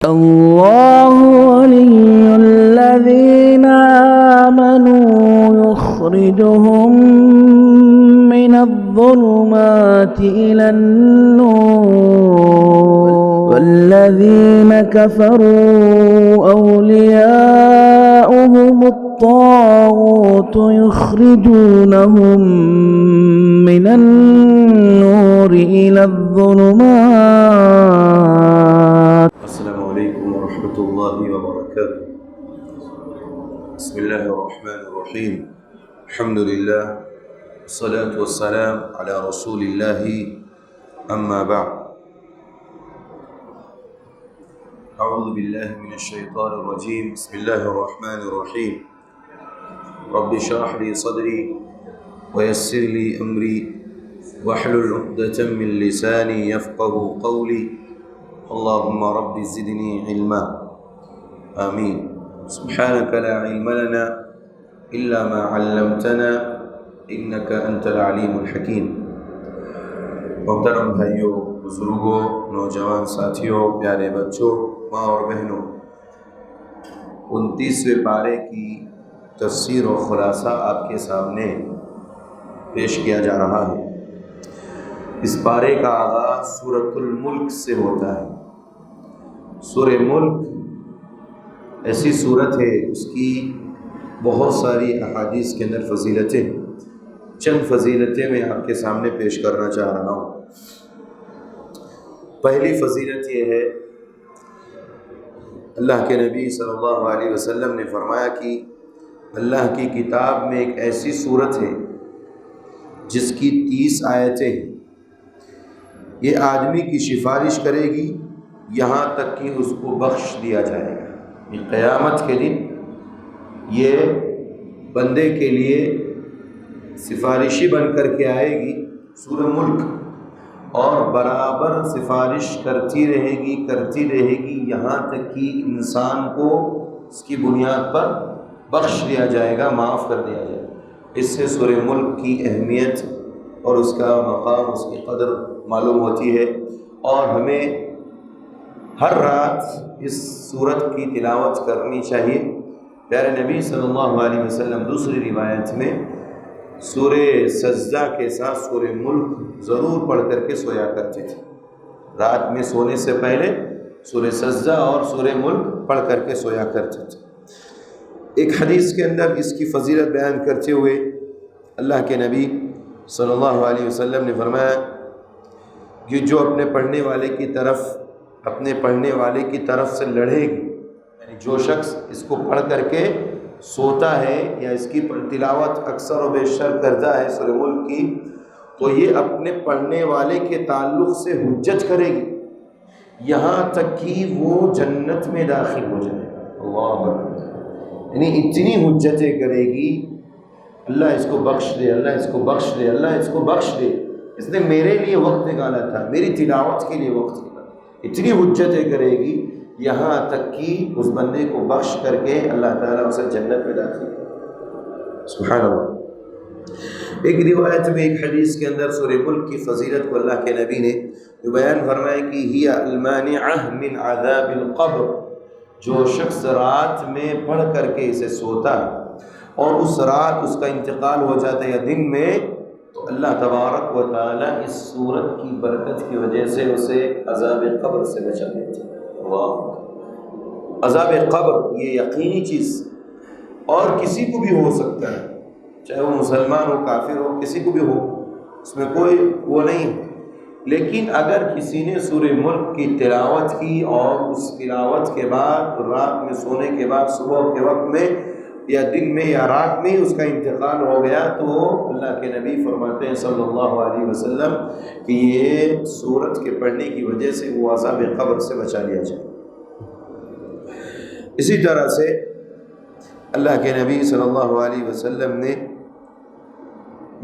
الله ولي الذين آمنوا يخرجهم من الظلمات إلى النور والذين كفروا أولياؤهم الطاغوت يخرجونهم من النور إلى الظلمات. السلام عليكم ورحمة الله وبركاته. بسم الله الرحمن الرحيم. الحمد لله والصلاة والسلام على رسول الله أما بعد. أعوذ بالله من الشيطان الرجيم. بسم الله الرحمن الرحيم. رب اشرح لي صدري ويسر لي أمري واحلل عقدة من لساني يفقه قولي. اللهم رب زدني علما. آمين. سبحانك لا علم لنا إلا ما علمتنا إنك أنت العليم الحكيم. محترم بھائیوں، بزرگوں، نوجوان ساتھیوں، پیارے بچوں، ماں اور بہنوں، 29ویں پارے کی تفسیر و خلاصہ آپ کے سامنے پیش کیا جا رہا ہے۔ اس پارے کا آغاز سورۃ الملک سے ہوتا ہے۔ سورہ ملک ایسی سورت ہے، اس کی بہت ساری احادیث کے اندر فضیلتیں، چند فضیلتیں میں آپ کے سامنے پیش کرنا چاہ رہا ہوں۔ پہلی فضیلت یہ ہے، اللہ کے نبی صلی اللہ علیہ وسلم نے فرمایا کہ اللہ کی کتاب میں ایک ایسی سورت ہے جس کی 30 آیتیں ہیں، یہ آدمی کی سفارش کرے گی یہاں تک کہ اس کو بخش دیا جائے گا۔ یہ قیامت کے دن یہ بندے کے لیے سفارشی بن کر کے آئے گی سورہ ملک، اور برابر سفارش کرتی رہے گی یہاں تک کہ انسان کو اس کی بنیاد پر بخش دیا جائے گا، معاف کر دیا جائے گا۔ اس سے سورہ ملک کی اہمیت اور اس کا مقام، اس کی قدر معلوم ہوتی ہے، اور ہمیں ہر رات اس سورت کی تلاوت کرنی چاہیے۔ پیارے نبی صلی اللہ علیہ وسلم دوسری روایت میں سورہ سجدہ کے ساتھ سورہ ملک ضرور پڑھ کر کے سویا کرتے تھے۔ رات میں سونے سے پہلے سورہ سجدہ اور سورہ ملک پڑھ کر کے سویا کرتے تھے۔ ایک حدیث کے اندر اس کی فضیلت بیان کرتے ہوئے اللہ کے نبی صلی اللہ علیہ وسلم نے فرمایا کہ جو اپنے پڑھنے والے کی طرف سے لڑے گی، یعنی جو شخص اس کو پڑھ کر کے سوتا ہے یا اس کی تلاوت اکثر و بیشتر کرتا ہے سورہ ملک کی، تو یہ اپنے پڑھنے والے کے تعلق سے حجت کرے گی یہاں تک کہ وہ جنت میں داخل ہو جائے گا۔ اللہ اکبر! یعنی اتنی حجتیں کرے گی، اللہ اس کو بخش دے، اللہ اس کو بخش دے، اللہ اس کو بخش دے، اس نے میرے لیے وقت نکالا تھا، میری تلاوت کے لیے وقت نکالا، اتنی حجتیں کرے گی یہاں تک کہ اس بندے کو بخش کر کے اللہ تعالیٰ اسے جنت میں داخل کرے۔ سبحان اللہ! ایک روایت میں، ایک حدیث کے اندر سورہ ملک کی فضیلت کو اللہ کے نبی نے جو بیان فرمایا کہ ہی المانعہ من عذاب القبر، جو شخص رات میں پڑھ کر کے اسے سوتا اور اس رات اس کا انتقال ہو جاتا ہے یا دن میں، تو اللہ تبارک و تعالیٰ اس سورت کی برکت کی وجہ سے اسے عذاب قبر سے بچا لیتا ہے۔ اللہ! عذاب قبر یہ یقینی چیز، اور کسی کو بھی ہو سکتا ہے، چاہے وہ مسلمان ہو، کافر ہو، کسی کو بھی ہو، اس میں کوئی وہ نہیں ہے۔ لیکن اگر کسی نے سورہ ملک کی تلاوت کی اور اس تلاوت کے بعد رات میں سونے کے بعد صبح کے وقت میں یا دن میں یا رات میں اس کا انتقال ہو گیا، تو اللہ کے نبی فرماتے ہیں صلی اللہ علیہ وسلم کہ یہ سورت کے پڑھنے کی وجہ سے وہ عذاب قبر سے بچا لیا جائے۔ اسی طرح سے اللہ کے نبی صلی اللہ علیہ وسلم نے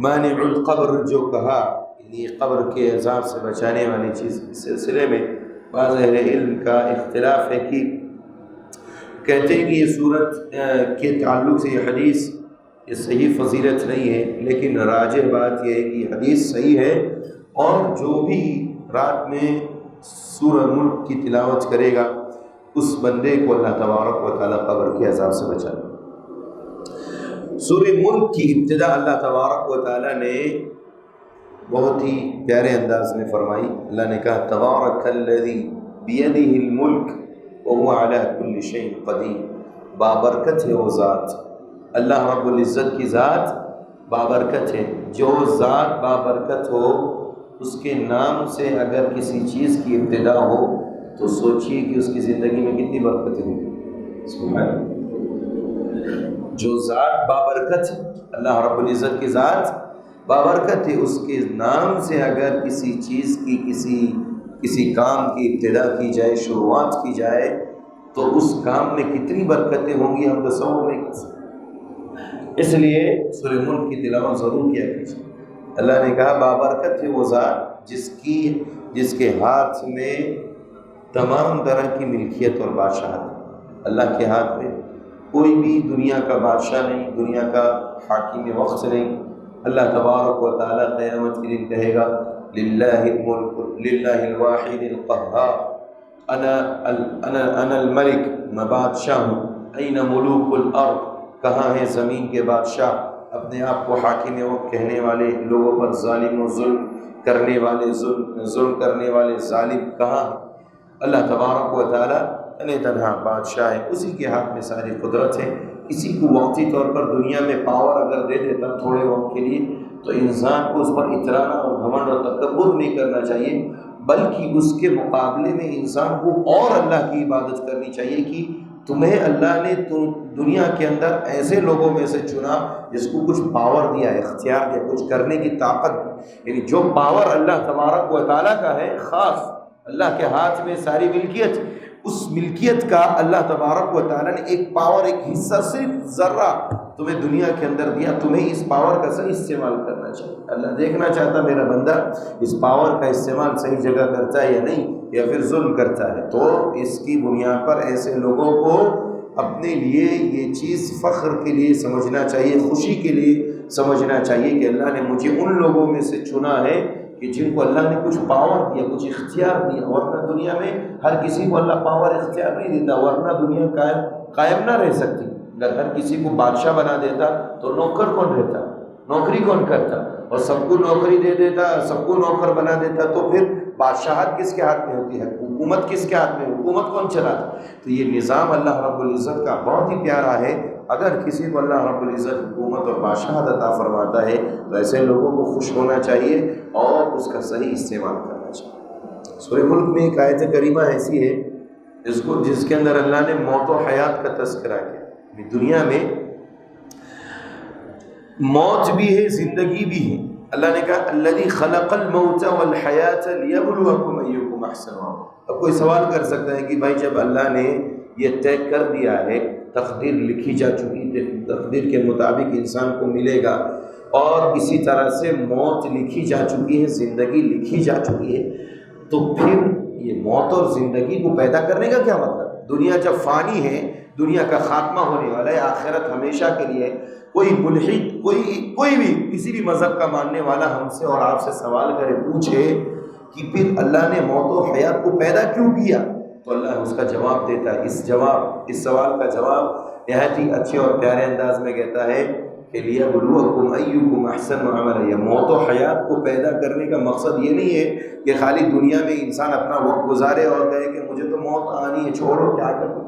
مانع القبر جو کہا، یعنی قبر کے عذاب سے بچانے والی چیز، اس سلسلے میں بعض اہل علم کا اختلاف ہے کہ کہتے ہیں کہ یہ سورت کے تعلق سے یہ حدیث یہ صحیح فضیلت نہیں ہے، لیکن راجح بات یہ ہے کہ یہ حدیث صحیح ہے، اور جو بھی رات میں سورہ ملک کی تلاوت کرے گا اس بندے کو اللہ تبارک و تعالیٰ قبر کے عذاب سے بچا لے۔ سورہ ملک کی ابتدا اللہ تبارک و تعالیٰ نے بہت ہی پیارے انداز میں فرمائی۔ اللہ نے کہا تبارک الذی بیدہ الملک وہو علی کل شیء قدیر، بابرکت ہے وہ ذات، اللہ رب العزت کی ذات بابرکت ہے۔ جو ذات بابرکت ہو اس کے نام سے اگر کسی چیز کی ابتدا ہو تو سوچئے کہ اس کی زندگی میں کتنی برکتیں ہوں۔ سبحان اللہ۔ جو ذات بابرکت ہے، اللہ رب العزت کی ذات بابرکت ہے، اس کے نام سے اگر کسی چیز کی کسی کام کی ابتدا کی جائے، شروعات کی جائے تو اس کام میں کتنی برکتیں ہوں گی ہم تصور نہیں کر سکتے۔ اس لیے سورہ ملک کی تلاوت ضرور کیا کیجیے۔ اللہ نے کہا بابرکت ہے وہ ذات جس کے ہاتھ میں تمام طرح کی ملکیت اور بادشاہت۔ اللہ کے ہاتھ میں کوئی بھی دنیا کا بادشاہ نہیں، دنیا کا حاکم وقت نہیں۔ اللہ تبارک و تعالیٰ قیامت کے دن کہے گا للہ الملک للہ الواحد القہار، انا الملک، میں بادشاہ ہوں۔ این ملوک الارض، کہاں ہیں زمین کے بادشاہ؟ اپنے آپ کو حاکم وقت کہنے والے لوگوں پر ظالم و ظلم کرنے والے ظالم کہاں ہیں؟ اللہ تبارک و تعالیٰ تنہا بادشاہ ہے، اسی کے ہاتھ میں ساری قدرت ہے۔ کسی کو وقتی طور پر دنیا میں پاور اگر دے دیتا تھوڑے وقت کے لیے تو انسان کو اس پر اترانا اور گھمنڈ اور تکبر نہیں کرنا چاہیے، بلکہ اس کے مقابلے میں انسان کو اور اللہ کی عبادت کرنی چاہیے کہ تمہیں اللہ نے دنیا کے اندر ایسے لوگوں میں سے چنا جس کو کچھ پاور دیا، اختیار دیا، کچھ کرنے کی طاقت دی۔ یعنی جو پاور اللہ تبارک و تعالیٰ کا ہے، خاص اللہ کے ہاتھ میں ساری ملکیت، اس ملکیت کا اللہ تبارک و تعالیٰ نے ایک پاور، ایک حصہ، صرف ذرہ تمہیں دنیا کے اندر دیا، تمہیں اس پاور کا صحیح استعمال کرنا چاہیے۔ اللہ دیکھنا چاہتا میرا بندہ اس پاور کا استعمال صحیح جگہ کرتا ہے یا نہیں، یا پھر ظلم کرتا ہے۔ تو اس کی بنیاد پر ایسے لوگوں کو اپنے لیے یہ چیز فخر کے لیے سمجھنا چاہیے، خوشی کے لیے سمجھنا چاہیے کہ اللہ نے مجھے ان لوگوں میں سے چنا ہے کہ جن کو اللہ نے کچھ پاور دیا، کچھ اختیار دیا۔ ورنہ دنیا میں ہر کسی کو اللہ پاور اختیار نہیں دیتا، ورنہ دنیا قائم نہ رہ سکتی۔ اگر ہر کسی کو بادشاہ بنا دیتا تو نوکر کون رہتا، نوکری کون کرتا؟ اور سب کو نوکری دے دیتا، سب کو نوکر بنا دیتا تو پھر بادشاہت کس کے ہاتھ میں ہوتی ہے، حکومت کس کے ہاتھ میں، حکومت کون چلاتا؟ تو یہ نظام اللہ رب العزت کا بہت ہی پیارا ہے۔ اگر کسی کو اللہ رب العزت حکومت اور بادشاہت عطا فرماتا ہے تو ایسے لوگوں کو خوش ہونا چاہیے اور اس کا صحیح استعمال کرنا چاہیے۔ سورہ ملک میں ایک آیت کریمہ ایسی ہے جس کے اندر اللہ نے موت و حیات کا تذکرہ کیا۔ دنیا میں موت بھی ہے، زندگی بھی ہے۔ اللہ نے کہا الذی خلق الموت والحیات لیبلوکم ایکم احسن عملا۔ اب کوئی سوال کر سکتا ہے کہ بھائی جب اللہ نے یہ طے کر دیا ہے، تقدیر لکھی جا چکی ہے، تقدیر کے مطابق انسان کو ملے گا، اور اسی طرح سے موت لکھی جا چکی ہے، زندگی لکھی جا چکی ہے، تو پھر یہ موت اور زندگی کو پیدا کرنے کا کیا مطلب؟ دنیا جب فانی ہے، دنیا کا خاتمہ ہونے والا ہے، آخرت ہمیشہ کے لیے۔ کوئی ملحد، کوئی بھی کسی بھی مذہب کا ماننے والا ہم سے اور آپ سے سوال کرے، پوچھے کہ پھر اللہ نے موت و حیات کو پیدا کیوں کیا، تو اللہ اس کا جواب دیتا ہے۔ اس سوال کا جواب نہایت ہی اچھے اور پیارے انداز میں کہتا ہے کہ لیبلوکم ایکم احسن عملا۔ یہ موت و حیات کو پیدا کرنے کا مقصد یہ نہیں ہے کہ خالی دنیا میں انسان اپنا وقت گزارے اور کہے کہ مجھے تو موت آنی ہے، چھوڑو کیا کروں،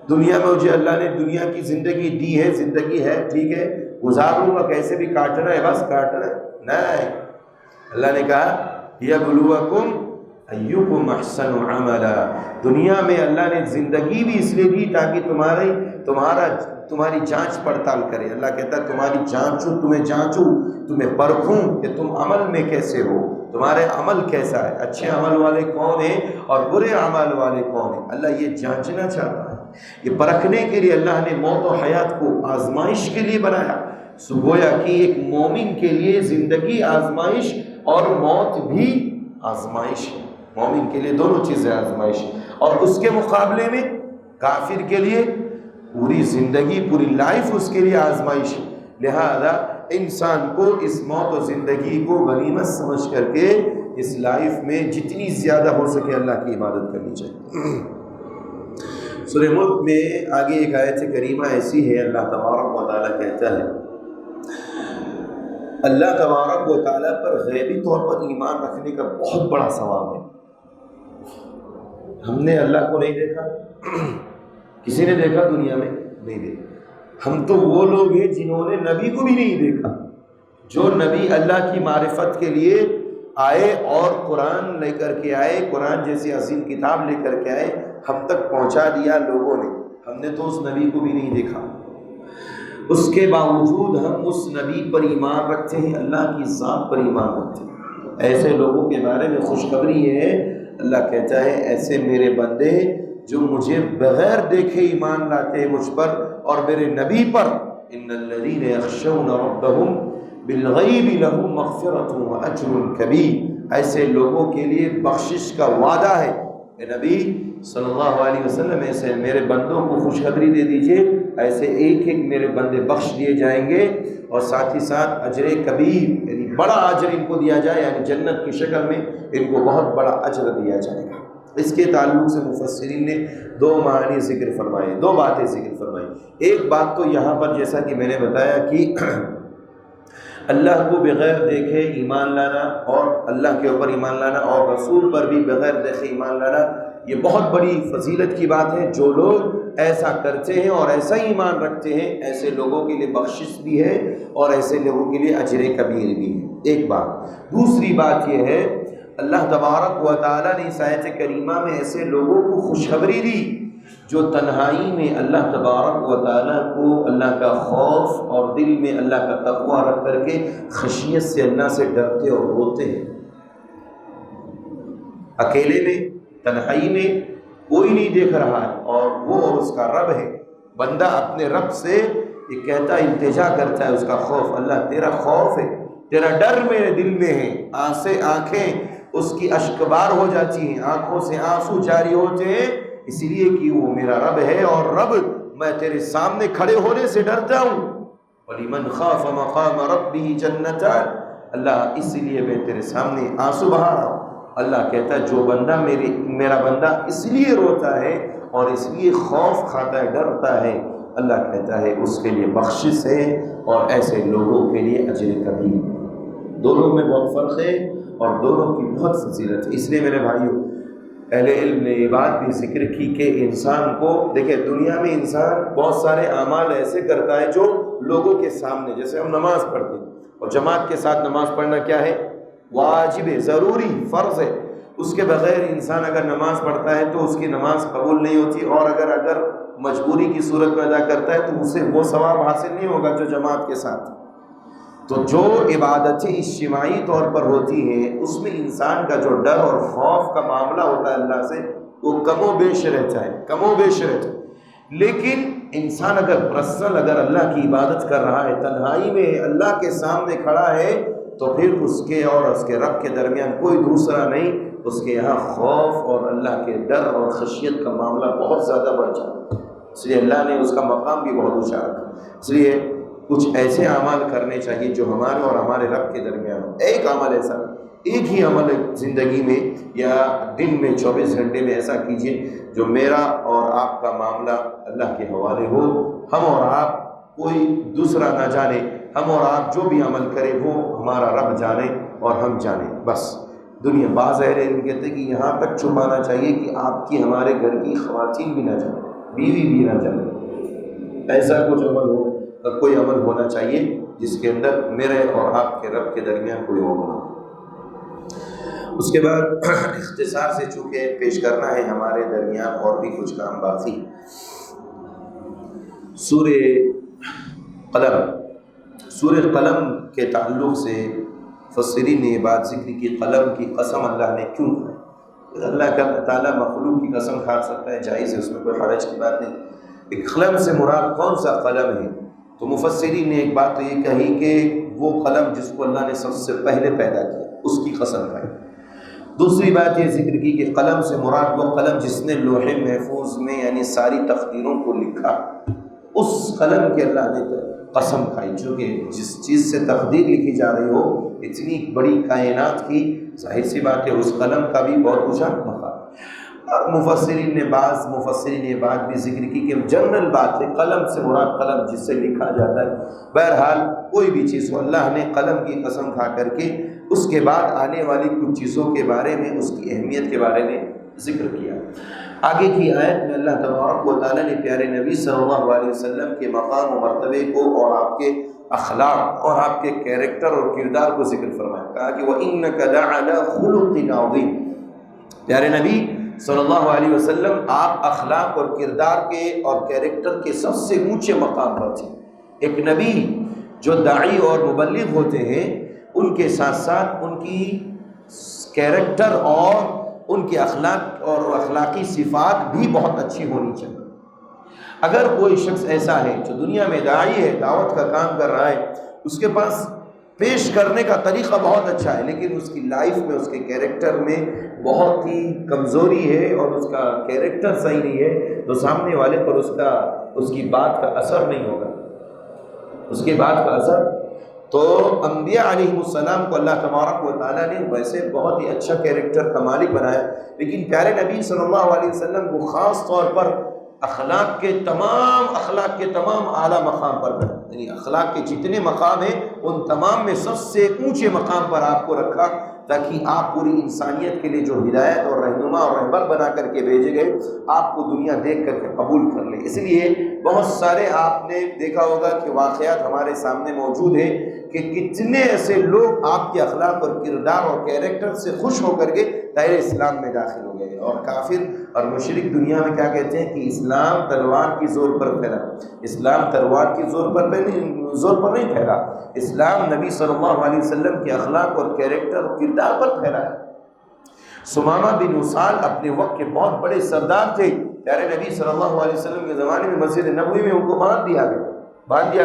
دنیا میں مجھے اللہ نے دنیا کی زندگی دی ہے، زندگی ہے ٹھیک ہے، گزار لوں گا، کیسے بھی کاٹنا ہے، بس کاٹنا ہے۔ نہیں، اللہ نے کہا لیبلوکم ایکم احسن عملا۔ دنیا میں اللہ نے زندگی بھی اس لیے دی تاکہ تمہاری جانچ پڑتال کرے۔ اللہ کہتا ہے تمہیں جانچوں، تمہیں پرکھوں کہ تم عمل میں کیسے ہو، تمہارے عمل کیسا ہے، اچھے عمل والے کون ہیں اور برے عمل والے کون ہیں۔ اللہ یہ جانچنا چاہتا ہے، یہ پرکھنے کے لیے اللہ نے موت و حیات کو آزمائش کے لیے بنایا۔ گویا کہ ایک مومن کے لیے زندگی آزمائش اور موت بھی آزمائش ہے۔ مومن کے لیے دونوں چیزیں آزمائش ہے، اور اس کے مقابلے میں کافر کے لیے پوری زندگی، پوری لائف اس کے لیے آزمائش ہے۔ لہذا انسان کو اس موت و زندگی کو غنیمت سمجھ کر کے اس لائف میں جتنی زیادہ ہو سکے اللہ کی عبادت کرنی چاہیے۔ سورہ ملک میں آگے ایک آیت کریمہ ایسی ہے، اللہ تبارک و تعالیٰ کہتا ہے، اللہ تبارک و تعالیٰ پر غیبی طور پر ایمان رکھنے کا بہت بڑا ثواب ہے۔ ہم نے اللہ کو نہیں دیکھا، کسی نے دیکھا دنیا میں؟ نہیں دیکھا۔ ہم تو وہ لوگ ہیں جنہوں نے نبی کو بھی نہیں دیکھا، جو نبی اللہ کی معرفت کے لیے آئے اور قرآن لے کر کے آئے، قرآن جیسی عظیم کتاب لے کر کے آئے، ہم تک پہنچا دیا لوگوں نے، ہم نے تو اس نبی کو بھی نہیں دیکھا، اس کے باوجود ہم اس نبی پر ایمان رکھتے ہیں، اللہ کی ذات پر ایمان رکھتے ہیں۔ ایسے لوگوں کے بارے میں خوشخبری ہے، اللہ کہتا ہے ایسے میرے بندے جو مجھے بغیر دیکھے ایمان لاتے ہیں مجھ پر اور میرے نبی پر، ان الذین یخشون ربہم بالغیب لہم مغفرۃ واجر کبیر، ایسے لوگوں کے لیے بخشش کا وعدہ ہے۔ اے نبی صلی اللہ علیہ وسلم ایسے میرے بندوں کو خوشخبری دے دیجئے، ایسے ایک ایک میرے بندے بخش دیے جائیں گے، اور ساتھ ہی ساتھ اجر کبیر یعنی بڑا اجر ان کو دیا جائے، یعنی جنت کی شکل میں ان کو بہت بڑا اجر دیا جائے گا۔ اس کے تعلق سے مفسرین نے دو معنی ذکر فرمائے، دو باتیں ذکر فرمائی۔ ایک بات تو یہاں پر جیسا کہ میں نے بتایا کہ اللہ کو بغیر دیکھے ایمان لانا اور اللہ کے اوپر ایمان لانا اور رسول پر بھی بغیر دیکھے ایمان لانا، یہ بہت بڑی فضیلت کی بات ہے۔ جو لوگ ایسا کرتے ہیں اور ایسا ایمان رکھتے ہیں، ایسے لوگوں کے لیے بخشش بھی ہے اور ایسے لوگوں کے لیے اجر کبیر بھی ہے، ایک بات۔ دوسری بات یہ ہے، اللہ تبارک و تعالیٰ نے اس آیت کریمہ میں ایسے لوگوں کو خوشخبری دی جو تنہائی میں اللہ تبارک و تعالیٰ کو، اللہ کا خوف اور دل میں اللہ کا تقوی رکھ کر کے خشیت سے اللہ سے ڈرتے اور روتے ہیں۔ اکیلے میں، تنہائی میں، کوئی نہیں دیکھ رہا ہے اور وہ اور اس کا رب ہے، بندہ اپنے رب سے یہ کہتا ہے، التجا کرتا ہے، اس کا خوف، اللہ تیرا خوف ہے، تیرا ڈر میرے دل میں ہے۔ آنکھیں اس کی اشکبار ہو جاتی ہیں، آنکھوں سے آنسو جاری ہوتے ہیں، اس لیے کہ وہ میرا رب ہے اور رب میں تیرے سامنے کھڑے ہونے سے ڈرتا ہوں۔ وَلِمَنْ خَافَ مَقَامَ رَبِّهِ جَنَّتَانِ، اللہ اس لیے میں تیرے سامنے آنسو بہا رہا ہوں۔ اللہ کہتا ہے جو بندہ میرا بندہ اس لیے روتا ہے اور اس لیے خوف کھاتا ہے، ڈرتا ہے، اللہ کہتا ہے اس کے لیے بخشش ہے اور ایسے لوگوں کے لیے اجر کبیر۔ دونوں میں بہت فرق ہے اور دونوں کی بہت فضیلت ہے۔ اس لیے میرے بھائیوں، اہل علم نے یہ بات بھی ذکر کی کہ انسان کو دیکھیں، دنیا میں انسان بہت سارے اعمال ایسے کرتا ہے جو لوگوں کے سامنے، جیسے ہم نماز پڑھتے ہیں اور جماعت کے ساتھ نماز پڑھنا کیا ہے؟ واجب ہے، ضروری، فرض ہے۔ اس کے بغیر انسان اگر نماز پڑھتا ہے تو اس کی نماز قبول نہیں ہوتی، اور اگر مجبوری کی صورت میں ادا کرتا ہے تو اسے وہ ثواب حاصل نہیں ہوگا جو جماعت کے ساتھ۔ تو جو عبادتیں اجتماعی طور پر ہوتی ہیں اس میں انسان کا جو ڈر اور خوف کا معاملہ ہوتا ہے اللہ سے، وہ کم و بیش رہتا ہے۔ لیکن انسان اگر پرسنل اگر اللہ کی عبادت کر رہا ہے، تنہائی میں اللہ کے سامنے کھڑا ہے، تو پھر اس کے اور اس کے رب کے درمیان کوئی دوسرا نہیں، اس کے یہاں خوف اور اللہ کے ڈر اور خشیت کا معاملہ بہت زیادہ بڑھ جاتا ہے۔ اس لیے اللہ نے اس کا مقام بھی بہت اونچا رکھا۔ اس لیے کچھ ایسے اعمال کرنے چاہیے جو ہمارے اور ہمارے رب کے درمیان ہو۔ ایک عمل ایسا، ایک ہی عمل زندگی میں یا دن میں 24 گھنٹے میں ایسا کیجیے جو میرا اور آپ کا معاملہ اللہ کے حوالے ہو، ہم اور آپ کوئی دوسرا نہ جانے، ہم اور آپ جو بھی عمل کرے وہ ہمارا رب جانے اور ہم جانیں، بس۔ دنیا بعض اہل علم کہتے ہیں کہ یہاں تک چھپانا چاہیے کہ آپ کی ہمارے گھر کی خواتین بھی نہ جانیں، بیوی بھی نہ جانیں۔ ایسا کچھ عمل ہو، کوئی عمل ہونا چاہیے جس کے اندر میرے اور آپ کے رب کے درمیان کوئی اور نہ ہو۔ اس کے بعد اختصار سے چونکہ پیش کرنا ہے ہمارے درمیان اور بھی کچھ کام باقی، سورہ قلم کے تعلق سے مفسرین نے یہ بات ذکر کی، قلم کی قسم اللہ نے کیوں کھائی؟ اللہ کا تعالیٰ مخلوق کی قسم کھا سکتا ہے، جائز ہے، اس میں کوئی حرج کی بات نہیں۔ قلم سے مراد کون سا قلم ہے؟ تو مفسرین نے ایک بات تو یہ کہی کہ وہ قلم جس کو اللہ نے سب سے پہلے پیدا کیا، اس کی قسم کھائی۔ دوسری بات یہ ذکر کی کہ قلم سے مراد وہ قلم جس نے لوح محفوظ میں یعنی ساری تقدیروں کو لکھا، اس قلم کے اللہ نے قسم کھائی، چونکہ جس چیز سے تقدیر لکھی جا رہی ہو، اتنی بڑی کائنات کی، ظاہر سی بات ہے اس قلم کا بھی بہت اونچا مقام۔ اور مفسرین نے یہ بات بھی ذکر کی کہ جنرل بات ہے، قلم سے مراد قلم جس سے لکھا جاتا ہے، بہرحال کوئی بھی چیز ہو، اللہ نے قلم کی قسم کھا کر کے اس کے بعد آنے والی کچھ چیزوں کے بارے میں، اس کی اہمیت کے بارے میں ذکر کیا۔ آگے کی آیت میں اللہ تبارک و تعالیٰ نے پیارے نبی صلی اللہ علیہ وسلم کے مقام و مرتبے کو اور آپ کے اخلاق اور آپ کے کیریکٹر اور کردار کو ذکر فرمایا، کہا کہ وَإِنَّكَ لَعَلَىٰ خُلُقٍ عَظِيمٍ، پیارے نبی صلی اللہ علیہ وسلم آپ اخلاق اور کردار کے اور کیریکٹر کے سب سے اونچے مقام پر تھے۔ ایک نبی جو داعی اور مبلغ ہوتے ہیں، ان کے ساتھ ساتھ ان کی کیریکٹر اور ان کے اخلاق اور اخلاقی صفات بھی بہت اچھی ہونی چاہیے۔ اگر کوئی شخص ایسا ہے جو دنیا میں داعی ہے، دعوت کا کام کر رہا ہے، اس کے پاس پیش کرنے کا طریقہ بہت اچھا ہے، لیکن اس کی لائف میں، اس کے کیریکٹر میں بہت ہی کمزوری ہے اور اس کا کیریکٹر صحیح نہیں ہے، تو سامنے والے پر اس کی بات کا اثر نہیں ہوگا، اس کی بات کا اثر۔ تو انبیاء علیہ السلام کو اللہ تبارک و تعالیٰ نے ویسے بہت ہی اچھا کیریکٹر کا مالک بنایا، لیکن پیارے نبی صلی اللہ علیہ وسلم کو خاص طور پر اخلاق کے تمام اعلیٰ مقام پر بنا، یعنی اخلاق کے جتنے مقام ہیں ان تمام میں سب سے اونچے مقام پر آپ کو رکھا، تاکہ آپ پوری انسانیت کے لیے جو ہدایت اور رہنما اور رہبر بنا کر کے بھیجے گئے، آپ کو دنیا دیکھ کر کے قبول کر لے۔ اس لیے بہت سارے آپ نے دیکھا ہوگا کہ واقعات ہمارے سامنے موجود ہیں کہ کتنے ایسے لوگ آپ کے اخلاق اور کردار اور کیریکٹر سے خوش ہو کر کے دائرہ اسلام میں داخل ہو گئے، اور کافر اور مشرک دنیا میں کیا کہتے ہیں کہ اسلام تلوار کی زور پر پھیلا۔ اسلام تلوار کی زور پر نہیں پھیلا، اسلام نبی صلی اللہ علیہ وسلم کے اخلاق اور کیریکٹر اور کردار پر پھیلا ہے۔ سمامہ بن اسال اپنے وقت کے بہت بڑے سردار تھے، پیارے نبی صلی اللہ علیہ وسلم کے زمانے میں مسجد نبوی میں ان کو باندھ دیا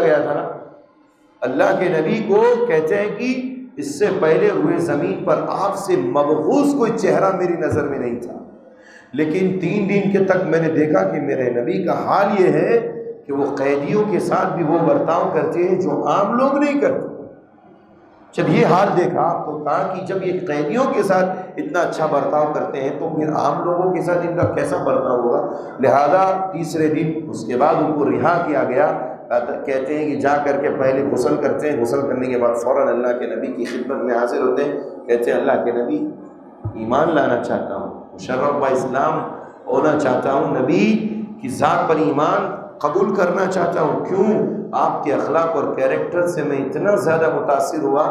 گیا تھا نا۔ اللہ کے نبی کو کہتے ہیں کہ اس سے پہلے ہوئے زمین پر آپ سے مبغوض کوئی چہرہ میری نظر میں نہیں تھا، لیکن 3 دن کے تک میں نے دیکھا کہ میرے نبی کا حال یہ ہے کہ وہ قیدیوں کے ساتھ بھی وہ برتاؤ کرتے ہیں جو عام لوگ نہیں کرتے۔ جب یہ حال دیکھا تو کہا کہ جب یہ قیدیوں کے ساتھ اتنا اچھا برتاؤ کرتے ہیں تو پھر عام لوگوں کے ساتھ ان کا کیسا برتاؤ ہوگا۔ لہذا تیسرے دن اس کے بعد ان کو رہا کیا گیا۔ کہتے ہیں کہ جا کر کے پہلے غسل کرتے ہیں، غسل کرنے کے بعد فوراً اللہ کے نبی کی خدمت میں حاضر ہوتے ہیں، کہتے ہیں اللہ کے نبی ایمان لانا چاہتا ہوں، مشرف با اسلام ہونا چاہتا ہوں، نبی کی ذات پر ایمان قبول کرنا چاہتا ہوں۔ کیوں؟ آپ کے اخلاق اور کیریکٹر سے میں اتنا زیادہ متاثر ہوا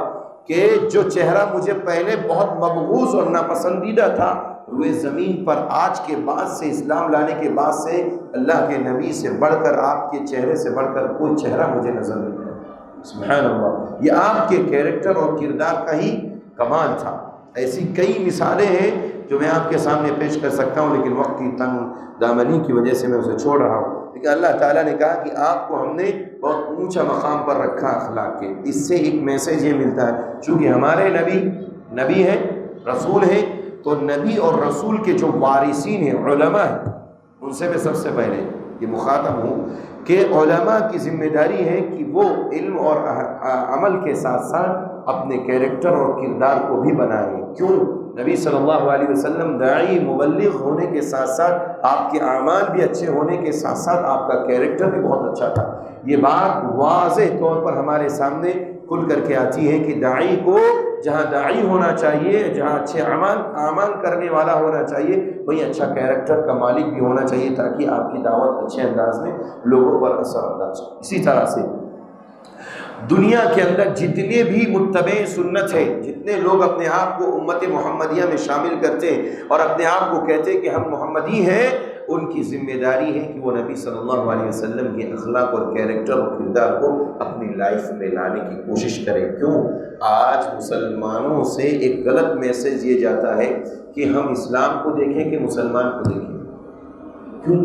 کہ جو چہرہ مجھے پہلے بہت مبغوض اور ناپسندیدہ تھا، روئے زمین پر آج کے بعد سے، اسلام لانے کے بعد سے، اللہ کے نبی سے بڑھ کر، آپ کے چہرے سے بڑھ کر کوئی چہرہ مجھے نظر نہیں آیا۔ سبحان اللہ، یہ آپ کے کیریکٹر اور کردار کا ہی کمال تھا۔ ایسی کئی مثالیں ہیں جو میں آپ کے سامنے پیش کر سکتا ہوں، لیکن وقت کی تنگ دامنی کی وجہ سے میں اسے چھوڑ رہا ہوں۔ لیکن اللہ تعالیٰ نے کہا کہ آپ کو ہم نے بہت اونچا مقام پر رکھا اخلاق کے۔ اس سے ایک میسیج یہ ملتا ہے، چونکہ ہمارے نبی ہیں، رسول ہیں، تو نبی اور رسول کے جو وارثین ہیں، علماء ہیں، ان سے میں سب سے پہلے یہ مخاطب ہوں کہ علماء کی ذمہ داری ہے کہ وہ علم اور عمل کے ساتھ ساتھ اپنے کیریکٹر اور کردار کو بھی بنائیں۔ کیوں؟ نبی صلی اللہ علیہ وسلم داعی مبلغ ہونے کے ساتھ ساتھ آپ کے اعمال بھی اچھے ہونے کے ساتھ ساتھ آپ کا کیریکٹر بھی بہت اچھا تھا۔ یہ بات واضح طور پر ہمارے سامنے کھل کر کے آتی ہے کہ داعی کو جہاں داعی ہونا چاہیے، جہاں اچھے اعمال کرنے والا ہونا چاہیے، وہیں اچھا کیریکٹر کا مالک بھی ہونا چاہیے، تاکہ آپ کی دعوت اچھے انداز میں لوگوں پر اثر انداز ہو۔ اسی طرح سے دنیا کے اندر جتنے بھی متبع سنت ہیں، جتنے لوگ اپنے آپ کو امت محمدیہ میں شامل کرتے ہیں اور اپنے آپ کو کہتے ہیں کہ ہم محمدی ہیں، ان کی ذمہ داری ہے کہ وہ نبی صلی اللہ علیہ وسلم کے اخلاق اور کیریکٹر اور کردار کو اپنی لائف میں لانے کی کوشش کریں۔ کیوں؟ آج مسلمانوں سے ایک غلط میسیج یہ جاتا ہے کہ ہم اسلام کو دیکھیں کہ مسلمان کو دیکھیں۔ کیوں؟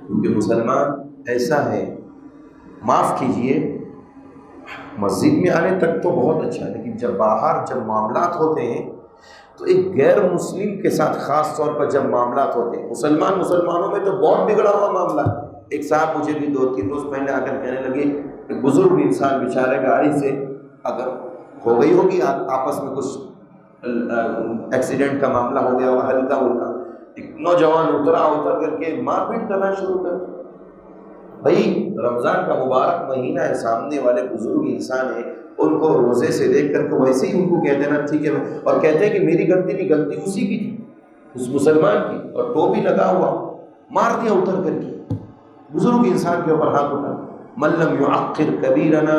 کیونکہ مسلمان ایسا ہے، معاف کیجئے، مسجد میں آنے تک تو بہت اچھا ہے، لیکن جب معاملات ہوتے ہیں تو ایک غیر مسلم کے ساتھ خاص طور پر جب معاملات ہوتے ہیں، مسلمانوں میں تو بہت بگڑا ہوا معاملہ ہے۔ ایک صاحب مجھے بھی 2-3 روز پہلے آ کر کہنے لگے، ایک بزرگ انسان بیچارے گاڑی سے اگر ہو گئی ہوگی آپس میں کچھ ایکسیڈنٹ کا معاملہ ہو گیا ہوگا ہلکا، ایک نوجوان اتر کر کے مار پیٹ کرنا شروع کر دیا۔ بھائی رمضان کا مبارک مہینہ ہے، سامنے والے بزرگ انسان ہیں، ان کو روزے سے دیکھ کر کے ویسے ہی ان کو کہہ دینا ٹھیک ہے، اور کہتے ہیں کہ میری غلطی نہیں، غلطی اسی کی تھی، اس مسلمان کی، اور ٹوپی لگا ہوا مار دیا اتر کر کے، بزرگ انسان کے اوپر ہاتھ اٹھا۔ من لم يعقر كبيرنا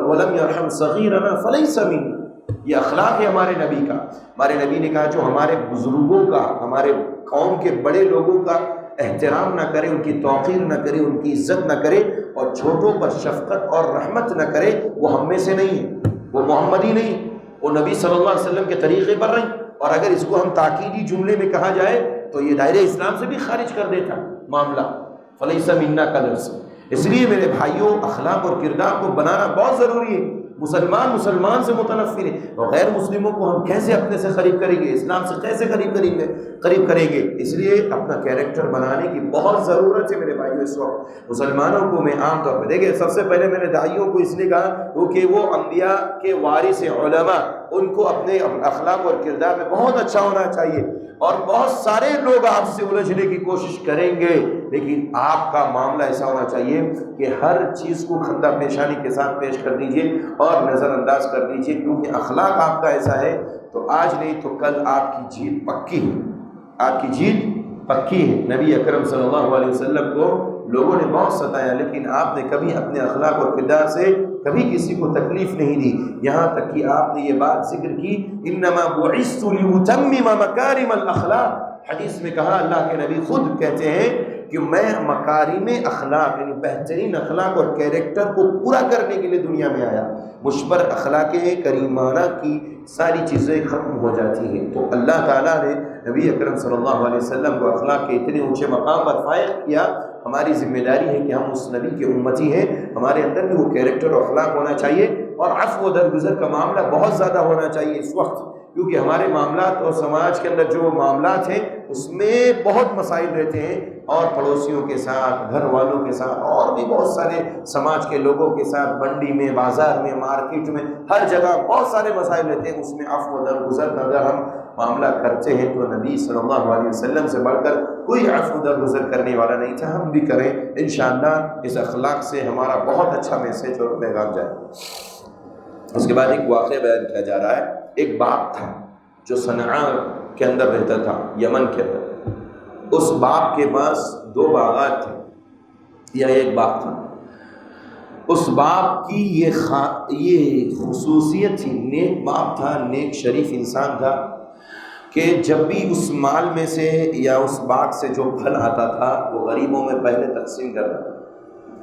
ولم يرحم صغيرنا فليس منا، یہ اخلاق ہے ہمارے نبی کا۔ ہمارے نبی نے کہا جو ہمارے بزرگوں کا، ہمارے قوم کے بڑے لوگوں کا احترام نہ کرے، ان کی توقیر نہ کرے، ان کی عزت نہ کرے، اور چھوٹوں پر شفقت اور رحمت نہ کرے، وہ ہم میں سے نہیں ہے، وہ محمدی نہیں، وہ نبی صلی اللہ علیہ وسلم کے طریقے پر نہیں۔ اور اگر اس کو ہم تاکیدی جملے میں کہا جائے تو یہ دائرہ اسلام سے بھی خارج کر دیتا معاملہ، فلیس منا کا لفظ۔ اس لیے میرے بھائیوں، اخلاق اور کردار کو بنانا بہت ضروری ہے۔ مسلمان سے متنفر ہے، اور غیر مسلموں کو ہم کیسے اپنے سے قریب کریں گے، اسلام سے کیسے قریب کریں گے؟ اس لیے اپنا کیریکٹر بنانے کی بہت ضرورت ہے میرے بھائیوں۔ اس وقت مسلمانوں کو میں عام طور پہ دیکھیں، سب سے پہلے میں نے داعیوں کو اس لیے کہا کیونکہ وہ انبیاء کے وارث علماء، ان کو اپنے اخلاق اور کردار میں بہت اچھا ہونا چاہیے۔ اور بہت سارے لوگ آپ سے الجھنے کی کوشش کریں گے، لیکن آپ کا معاملہ ایسا ہونا چاہیے کہ ہر چیز کو خندہ پیشانی کے ساتھ پیش کر دیجئے اور نظر انداز کر دیجئے، کیونکہ اخلاق آپ کا ایسا ہے تو آج نہیں تو کل آپ کی جیت پکی ہے، آپ کی جیت پکی ہے۔ نبی اکرم صلی اللہ علیہ وسلم کو لوگوں نے بہت ستایا، لیکن آپ نے کبھی اپنے اخلاق اور کردار سے کبھی کسی کو تکلیف نہیں دی، یہاں تک کہ آپ نے یہ بات ذکر کی انما بعثت لاتمم مکارم الاخلاق۔ حدیث میں کہا، اللہ کے نبی خود کہتے ہیں کہ میں مکارم اخلاق یعنی بہترین اخلاق اور کیریکٹر کو پورا کرنے کے لیے دنیا میں آیا۔ مجھ پر اخلاق کریمانہ کی ساری چیزیں ختم ہو جاتی ہیں۔ تو اللہ تعالیٰ نے نبی اکرم صلی اللہ علیہ وسلم کو اخلاق کے اتنے اونچے مقام پر فائز کیا۔ ہماری ذمہ داری ہے کہ ہم اس نبی کے امتی ہیں، ہمارے اندر بھی وہ کیریکٹر اور اخلاق ہونا چاہیے، اور عفو و درگزر کا معاملہ بہت زیادہ ہونا چاہیے اس وقت، کیونکہ ہمارے معاملات اور سماج کے اندر جو معاملات ہیں اس میں بہت مسائل رہتے ہیں، اور پڑوسیوں کے ساتھ، گھر والوں کے ساتھ، اور بھی بہت سارے سماج کے لوگوں کے ساتھ، منڈی میں، بازار میں، مارکیٹ میں، ہر جگہ بہت سارے مسائل رہتے ہیں۔ اس میں عفو و درگزر کا اگر ہم معاملہ کرتے ہیں تو نبی صلی اللہ علیہ وسلم سے بڑھ کر کوئی عفو و درگزر کرنے والا نہیں تھا، ہم بھی کریں انشاءاللہ۔ اس اخلاق سے ہمارا بہت اچھا میسج اور پیغام جائے۔ اس کے بعد ایک واقعہ بیان کیا جا رہا ہے۔ ایک باپ تھا جو صنعاء کے اندر رہتا تھا، یمن کے اندر۔ اس باپ کے پاس 2 باغات تھے، یا ایک باغ تھا۔ اس باپ کی یہ خصوصیت تھی، نیک باپ تھا، نیک شریف انسان تھا، کہ جب بھی اس مال میں سے یا اس باغ سے جو پھل آتا تھا وہ غریبوں میں پہلے تقسیم کرتا تھا،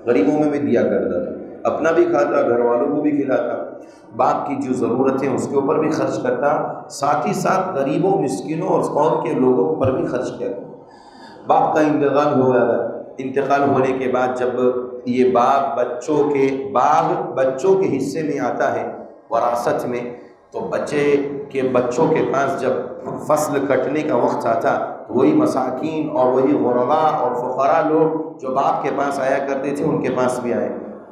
غریبوں میں بھی دیا کرتا تھا، اپنا بھی کھاتا، گھر والوں کو بھی کھلاتا، باپ کی جو ضرورتیں اس کے اوپر بھی خرچ کرتا، ساتھ ہی ساتھ غریبوں، مسکینوں اور قوم کے لوگوں پر بھی خرچ کیا۔ باپ کا انتقال ہو گیا، انتقال ہونے کے بعد جب یہ باغ بچوں کے حصے میں آتا ہے وراثت میں، تو بچوں کے پاس جب فصل کٹنے کا وقت آتا تو وہی مساکین اور وہی غرباء اور فقراء لوگ جو باپ کے پاس آیا کرتے تھے ان کے پاس بھی آئے،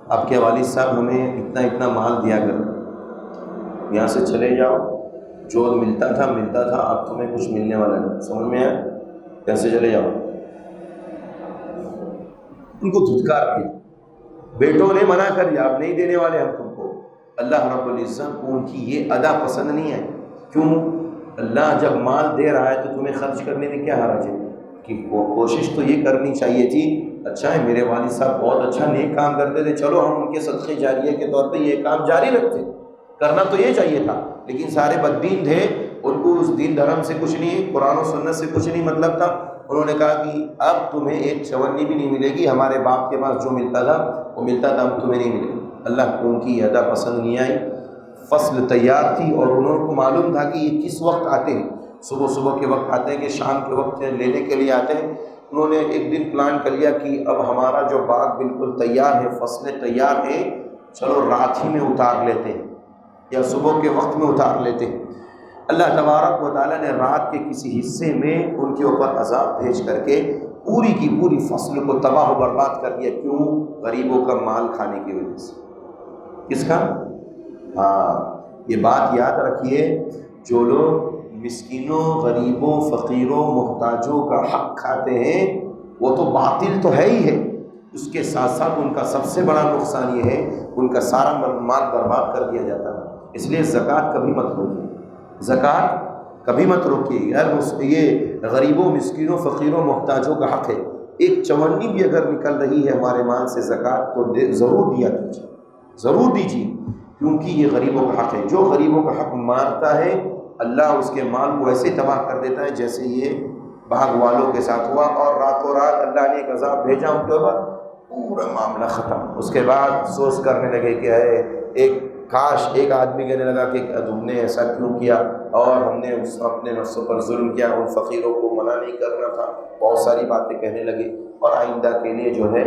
آپ کے والد صاحب ہمیں اتنا مال دیا کرتے، یہاں سے چلے جاؤ، جو ملتا تھا اب تمہیں کچھ ملنے والا نہیں، سمجھ میں آیا، یہاں سے چلے جاؤ۔ ان کو دھتکار دیا، بیٹوں نے منع کر دیا، اب نہیں دینے والے ہم تم کو۔ اللہ رب العزت کو ان کی یہ ادا پسند نہیں ہے۔ کیوں؟ اللہ جب مال دے رہا ہے تو تمہیں خرچ کرنے میں کیا حرج ہے؟ کہ وہ کوشش تو یہ کرنی چاہیے تھی، اچھا ہے میرے والد صاحب بہت اچھا نیک کام کرتے تھے، چلو ہم ان کے صدقے جاریہ کے طور پہ یہ کام جاری رکھتے، کرنا تو یہ چاہیے تھا، لیکن سارے بددین تھے، ان کو اس دین دھرم سے کچھ نہیں، قرآن و سنت سے کچھ نہیں مطلب تھا۔ انہوں نے کہا کہ اب تمہیں ایک چونی بھی نہیں ملے گی، ہمارے باپ کے پاس جو ملتا تھا وہ ملتا تھا، اب تمہیں نہیں ملے گی۔ اللہ کو ان کی ادا پسند نہیں آئی۔ فصل تیار تھی اور انہوں کو معلوم تھا کہ یہ کس وقت آتے ہیں، صبح کے وقت آتے ہیں کہ شام کے وقت لینے کے لیے آتے ہیں۔ انہوں نے ایک دن پلان کر لیا کہ اب ہمارا جو باغ بالکل تیار ہے، فصلیں تیار ہیں، چلو رات ہی میں اتار لیتے ہیں یا صبح کے وقت میں اتار لیتے ہیں۔ اللہ تبارک و تعالیٰ نے رات کے کسی حصے میں ان کے اوپر عذاب بھیج کر کے پوری کی پوری فصل کو تباہ و برباد کر دیا۔ کیوں؟ غریبوں کا مال کھانے کی وجہ سے۔ کس کا؟ ہاں، یہ بات یاد رکھیے، جو لوگ مسکینوں، غریبوں، فقیروں، محتاجوں کا حق کھاتے ہیں وہ تو باطل تو ہے ہی ہے، اس کے ساتھ ساتھ ان کا سب سے بڑا نقصان یہ ہے ان کا سارا مال برباد کر دیا جاتا ہے۔ اس لیے زکوٰۃ کبھی مت روکیے، زکوٰۃ کبھی مت روکیے یار، یہ غریبوں، مسکینوں، فقیروں، محتاجوں کا حق ہے۔ ایک چونی بھی اگر نکل رہی ہے ہمارے مال سے زکوٰۃ تو ضرور دیا کیجیے، ضرور دیجیے، کیونکہ یہ غریبوں کا حق ہے۔ جو غریبوں کا حق مارتا ہے اللہ اس کے مال کو ایسے تباہ کر دیتا ہے جیسے یہ باغ والوں کے ساتھ ہوا، اور راتوں رات اللہ نے ایک عذاب بھیجا ان کے اوپر، پورا معاملہ ختم۔ اس کے بعد افسوس کرنے لگے کہ ہے کاش ایک آدمی کہنے لگا کہ تم نے ایسا کیوں کیا، اور ہم نے اپنے نفسوں پر ظلم کیا، ان فقیروں کو منع نہیں کرنا تھا، بہت ساری باتیں کہنے لگے، اور آئندہ کے لیے جو ہے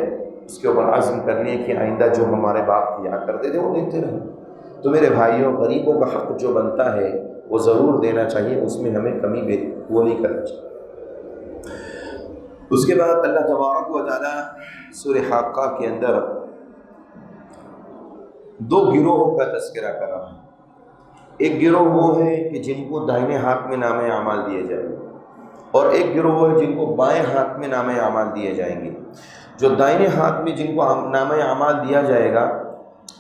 اس کے اوپر عزم کرنے کہ آئندہ جو ہمارے باپ کیا کرتے تھے وہ دیتے رہیں۔ تو میرے بھائیوں، غریبوں کا حق جو بنتا ہے وہ ضرور دینا چاہیے، اس میں ہمیں کمی وہ نہیں کرنا چاہیے۔ اس کے بعد اللہ تبارک و تعالیٰ سورہ حاقہ کے اندر دو گروہوں کا تذکرہ کر رہا ہے۔ ایک گروہ وہ ہے کہ جن کو دائیں ہاتھ میں نام اعمال دیے جائیں گے، اور ایک گروہ وہ ہے جن کو بائیں ہاتھ میں نام اعمال دیے جائیں گے۔ جو دائیں ہاتھ میں جن کو نام اعمال دیا جائے گا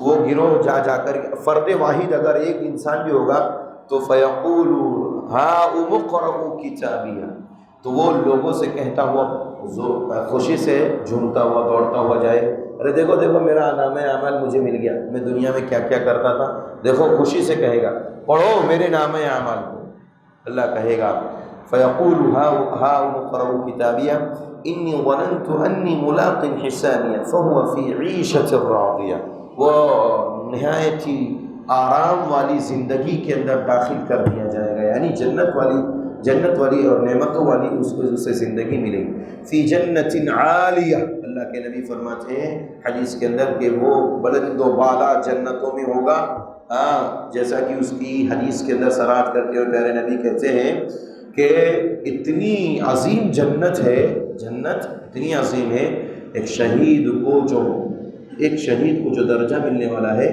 وہ گروہ جا کر فرد واحد اگر ایک انسان بھی ہوگا تو فیقول ہاؤم اقرؤوا کتابیہ، تو وہ لوگوں سے کہتا ہوا خوشی سے جھومتا ہوا دوڑتا ہوا جائے، ارے دیکھو دیکھو میرا نام اعمال مجھے مل گیا، میں دنیا میں کیا کیا کرتا تھا، دیکھو خوشی سے کہے گا پڑھو میرے نام اعمال کو۔ اللہ کہے گا فیقول ہاؤم اقرؤوا کتابیہ انی ظننت انی ملاق حسابیہ فہو فی عیشۃ راضیہ، وہ نہایت ہی آرام والی زندگی کے اندر داخل کر دیا جائے گا، یعنی جنت والی اور نعمتوں والی اس کو اسے زندگی ملے گی۔ فی جنت عالیہ، اللہ کے نبی فرماتے ہیں حدیث کے اندر کہ وہ بلند و بالا جنتوں میں ہوگا، جیسا کہ اس کی حدیث کے اندر صراحت کرتے ہوئے پیارے نبی کہتے ہیں کہ اتنی عظیم جنت ہے، جنت اتنی عظیم ہے، ایک شہید کو جو درجہ ملنے والا ہے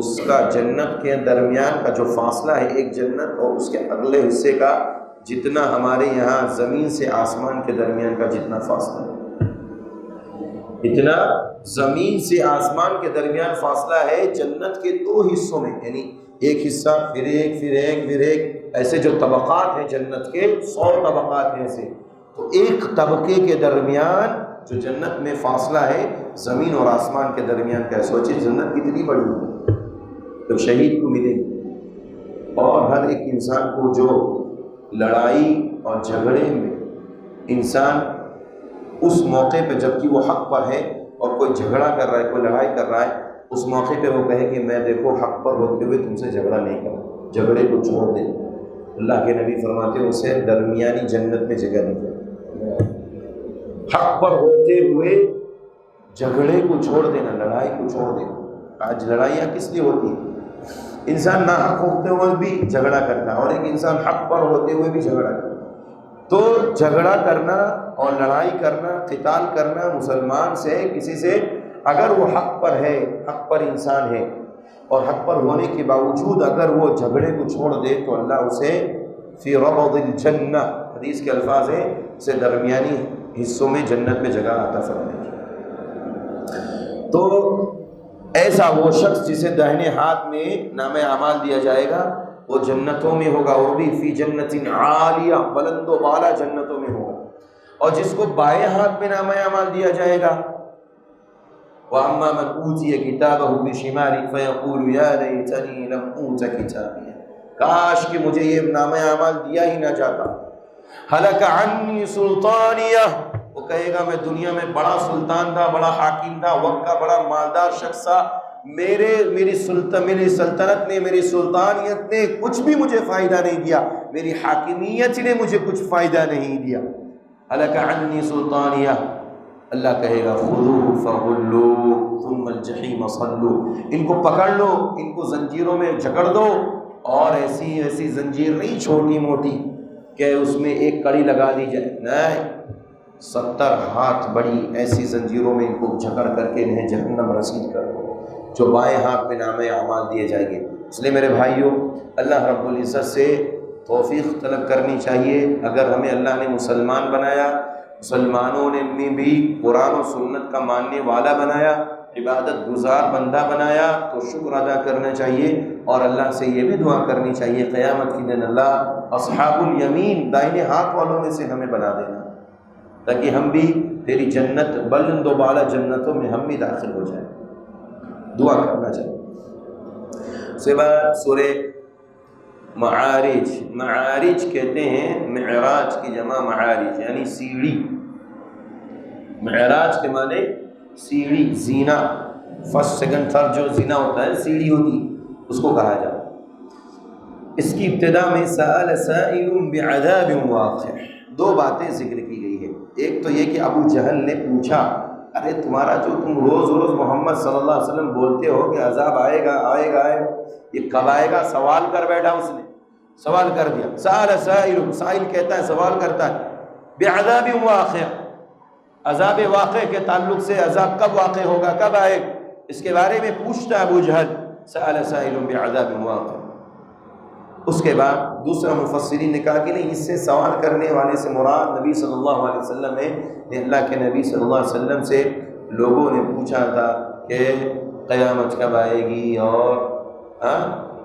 اس کا جنت کے درمیان کا جو فاصلہ ہے، ایک جنت اور اس کے اگلے حصے کا جتنا ہمارے یہاں زمین سے آسمان کے درمیان کا جتنا فاصلہ ہے، اتنا زمین سے آسمان کے درمیان فاصلہ ہے جنت کے دو حصوں میں، یعنی ایک حصہ پھر ایک پھر ایک پھر ایک، ایسے جو طبقات ہیں جنت کے 100 طبقات ہیں ایسے، تو ایک طبقے کے درمیان جو جنت میں فاصلہ ہے زمین اور آسمان کے درمیان کا، سوچیں جنت کتنی بڑی ہے، تو شہید کو ملے گی۔ اور ہر ایک انسان کو جو لڑائی اور جھگڑے میں انسان اس موقع پہ جبکہ وہ حق پر ہے اور کوئی جھگڑا کر رہا ہے، کوئی لڑائی کر رہا ہے، اس موقع پہ وہ کہے کہ میں دیکھو حق پر ہوتے ہوئے تم سے جھگڑا نہیں کروں، جھگڑے کو چھوڑ دے، اللہ کے نبی فرماتے ہیں اسے درمیانی جنت میں جگہ دی جائے۔ حق پر ہوتے ہوئے جھگڑے کو چھوڑ دینا، لڑائی کو چھوڑ دینا۔ آج لڑائیاں کس لیے ہوتی ہیں؟ انسان نہ حق ہوتے ہوئے بھی جھگڑا کرتا ہے، اور ایک انسان حق پر ہوتے ہوئے بھی جھگڑا کرتا ہے۔ تو جھگڑا کرنا اور لڑائی کرنا، قتال کرنا مسلمان سے کسی سے، اگر وہ حق پر ہے، حق پر انسان ہے، اور حق پر ہونے کے باوجود اگر وہ جھگڑے کو چھوڑ دے تو اللہ اسے فی ربض الجنہ، حدیث کے الفاظ ہیں، اسے درمیانی حصوں میں جنت میں جگہ عطا فرمائے گی۔ تو ایسا وہ شخص جسے داہنے ہاتھ میں نام اعمال دیا جائے گا وہ جنتوں میں ہوگا، وہ بھی فی جنت عالیہ، بلند و بالا جنتوں میں ہوگا۔ اور جس کو بائیں ہاتھ میں نام اعمال دیا جائے گا وَأَمَّا مَنْ أُوتِيَ كِتَابَهُ بِشِمَالِهِ فَيَقُولُ يَا لَيْتَنِي لَمْ أُوتَ كِتَابِيَهْ، کاش کہ مجھے یہ نام اعمال دیا ہی نہ جاتا، هَلَكَ عَنِّي سُلْطَانِيَهْ، وہ کہے گا میں دنیا میں بڑا سلطان تھا، بڑا حاکم تھا، وقت کا بڑا مالدار شخص تھا، میری سلطنت نے، میری سلطانیت نے کچھ بھی مجھے فائدہ نہیں دیا، میری حاکمیت نے مجھے کچھ فائدہ نہیں دیا۔ هَلَكَ عَنِّي سُلْطَانِيَهْ، اللہ کہے گا خُذُوهُ فَغُلُّوهُ ثُمَّ الْجَحِيمَ صَلُّوهُ، ان کو پکڑ لو، ان کو زنجیروں میں جکڑ دو، اور ایسی زنجیر نہیں چھوٹی موٹی کہ اس میں ایک کڑی لگا دی جائے، نہیں، 70 ہاتھ بڑی ایسی زنجیروں میں ان کو جکڑ کر کے انہیں جہنم رسید کر دو، جو بائیں ہاتھ میں نام اعمال دیے جائیں گے۔ اس لیے میرے بھائیوں، اللہ رب العزت سے توفیق طلب کرنی چاہیے۔ اگر ہمیں اللہ نے مسلمان بنایا، مسلمانوں نے بھی قرآن و سنت کا ماننے والا بنایا، عبادت گزار بندہ بنایا، تو شکر ادا کرنا چاہیے، اور اللہ سے یہ بھی دعا کرنی چاہیے قیامت کے دن اللہ اصحاب الیمین دائنے ہاتھ والوں میں سے ہمیں بنا دینا، تاکہ ہم بھی تیری جنت بلند و بالا جنتوں میں ہم بھی داخل ہو جائیں۔ دعا کرنا چاہیے۔ اس کے بعد سورہ معارج، معارج کہتے ہیں معراج کی جمع معارج، یعنی سیڑھی۔ معراج کے معنی سیڑھی، زینہ، فرسٹ سیکنڈ تھرڈ جو زینہ ہوتا ہے، سیڑھی ہوتی، اس کو کہا جاتا ہے۔ اس کی ابتدا میں سأل سائل بعذاب واقع، دو باتیں ذکر کی گئی ہے۔ ایک تو یہ کہ ابو جہل نے پوچھا، ارے تمہارا جو تم روز روز محمد صلی اللہ علیہ وسلم بولتے ہو کہ عذاب آئے گا آئے گا آئے گا، یہ کب آئے گا؟ سوال کر بیٹھا، اس نے سوال کر دیا۔ سأل سائل، سائل کہتا ہے، سوال کرتا ہے، بعذاب واقع، عذاب واقع کے تعلق سے عذاب کب واقع ہوگا، کب آئے، اس کے بارے میں پوچھتا ہے ابو جہل۔ سأل سائل بعذاب واقع۔ اس کے بعد دوسرا مفسرین نے کہا کہ نہیں، اس سے سوال کرنے والے سے مراد نبی صلی اللہ علیہ وسلم ہے۔ اللہ کے نبی صلی اللہ علیہ وسلم سے لوگوں نے پوچھا تھا کہ قیامت کب آئے گی، اور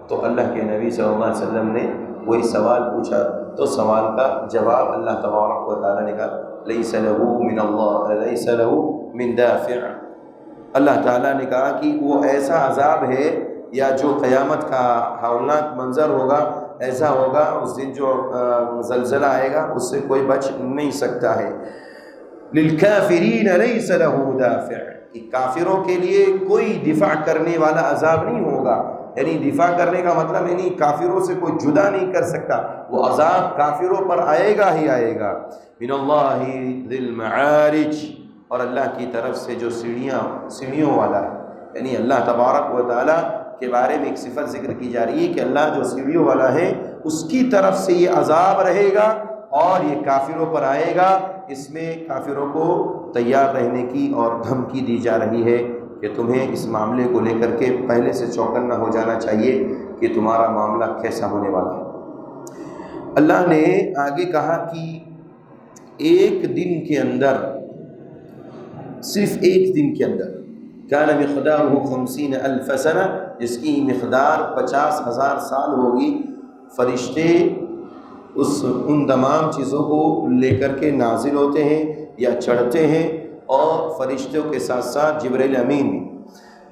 تو اللہ کے نبی صلی اللہ علیہ وسلم نے وہی سوال پوچھا، تو سوال کا جواب اللہ تبارک و تعالیٰ نے کہا لیس لہ من اللہ لیس لہ من دافع۔ اللہ تعالیٰ نے کہا کہ وہ ایسا عذاب ہے، یا جو قیامت کا ہولناک منظر ہوگا، ایسا ہوگا اس دن جو زلزلہ آئے گا، اس سے کوئی بچ نہیں سکتا ہے۔ للکافرین لیس لہ دافع، کہ کافروں کے لیے کوئی دفاع کرنے والا عذاب نہیں ہوگا، یعنی دفاع کرنے کا مطلب یعنی کافروں سے کوئی جدا نہیں کر سکتا، وہ عذاب کافروں پر آئے گا ہی آئے گا۔ من اللہ ذی المعارج، اور اللہ کی طرف سے جو سیڑھیوں والا ہے، یعنی اللہ تبارک و تعالیٰ کے بارے میں ایک صفت ذکر کی جا رہی ہے کہ اللہ جو سیڑھیوں والا ہے، اس کی طرف سے یہ عذاب رہے گا اور یہ کافروں پر آئے گا۔ اس میں کافروں کو تیار رہنے کی اور دھمکی دی جا رہی ہے کہ تمہیں اس معاملے کو لے کر کے پہلے سے چوکنا ہو جانا چاہیے کہ تمہارا معاملہ کیسا ہونے والا ہے۔ اللہ نے آگے کہا کہ ایک دن کے اندر، صرف ایک دن کے اندر، کان مقدارہ 50,000 سنہ، جس کی مقدار 50,000 سال ہوگی، فرشتے ان تمام چیزوں کو لے کر کے نازل ہوتے ہیں یا چڑھتے ہیں، اور فرشتوں کے ساتھ ساتھ جبرائیل امین بھی۔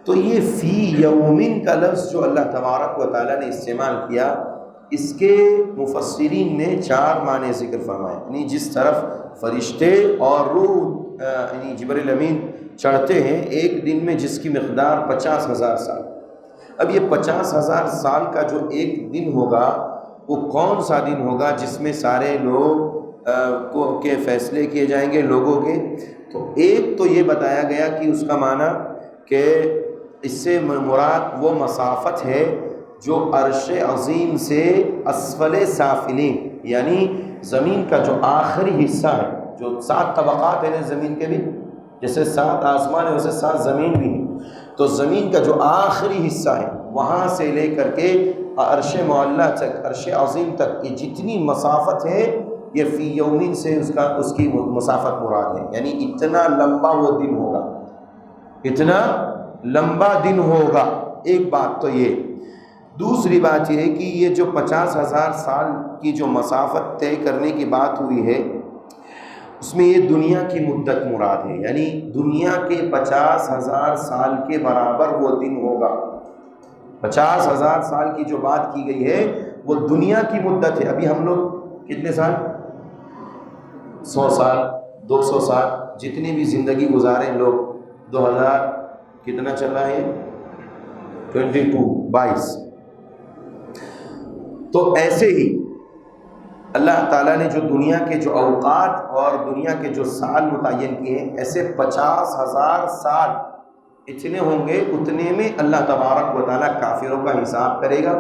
تو یہ فی یومن کا لفظ جو اللہ تبارک و تعالیٰ نے استعمال کیا، اس کے مفسرین نے 4 معنی ذکر فرمائے، یعنی جس طرف فرشتے اور روح یعنی جبرائیل امین چڑھتے ہیں ایک دن میں، جس کی مقدار 50,000 سال۔ اب یہ 50,000 سال کا جو ایک دن ہوگا، وہ کون سا دن ہوگا جس میں سارے لوگ کے فیصلے کیے جائیں گے لوگوں کے؟ تو ایک تو یہ بتایا گیا کہ اس کا معنی کہ اس سے مراد وہ مسافت ہے جو عرش عظیم سے اسفل سافلین، یعنی زمین کا جو آخری حصہ ہے، جو 7 طبقات ہیں زمین کے بھی، جیسے 7 آسمان ہے ویسے 7 زمین بھی ہے، تو زمین کا جو آخری حصہ ہے وہاں سے لے کر کے عرش معلیٰ تک، عرش عظیم تک کی جتنی مسافت ہے، یہ فی یومین سے اس کی مسافت مراد ہے، یعنی اتنا لمبا وہ دن ہوگا، اتنا لمبا دن ہوگا۔ ایک بات تو یہ۔ دوسری بات یہ ہے کہ یہ جو 50,000 سال کی جو مسافت طے کرنے کی بات ہوئی ہے، اس میں یہ دنیا کی مدت مراد ہے، یعنی دنیا کے 50,000 سال کے برابر وہ دن ہوگا۔ 50,000 سال کی جو بات کی گئی ہے وہ دنیا کی مدت ہے۔ ابھی ہم لوگ کتنے سال؟ 100 سال، 200 سال، جتنی بھی زندگی گزاریں لوگ، 2000 کتنا چل رہا ہے؟ 22۔ تو ایسے ہی اللہ تعالیٰ نے جو دنیا کے جو اوقات اور دنیا کے جو سال متعین کیے ہیں، ایسے 50,000 سال اتنے ہوں گے، اتنے میں اللہ تبارک و تعالیٰ کافروں کا حساب کرے گا،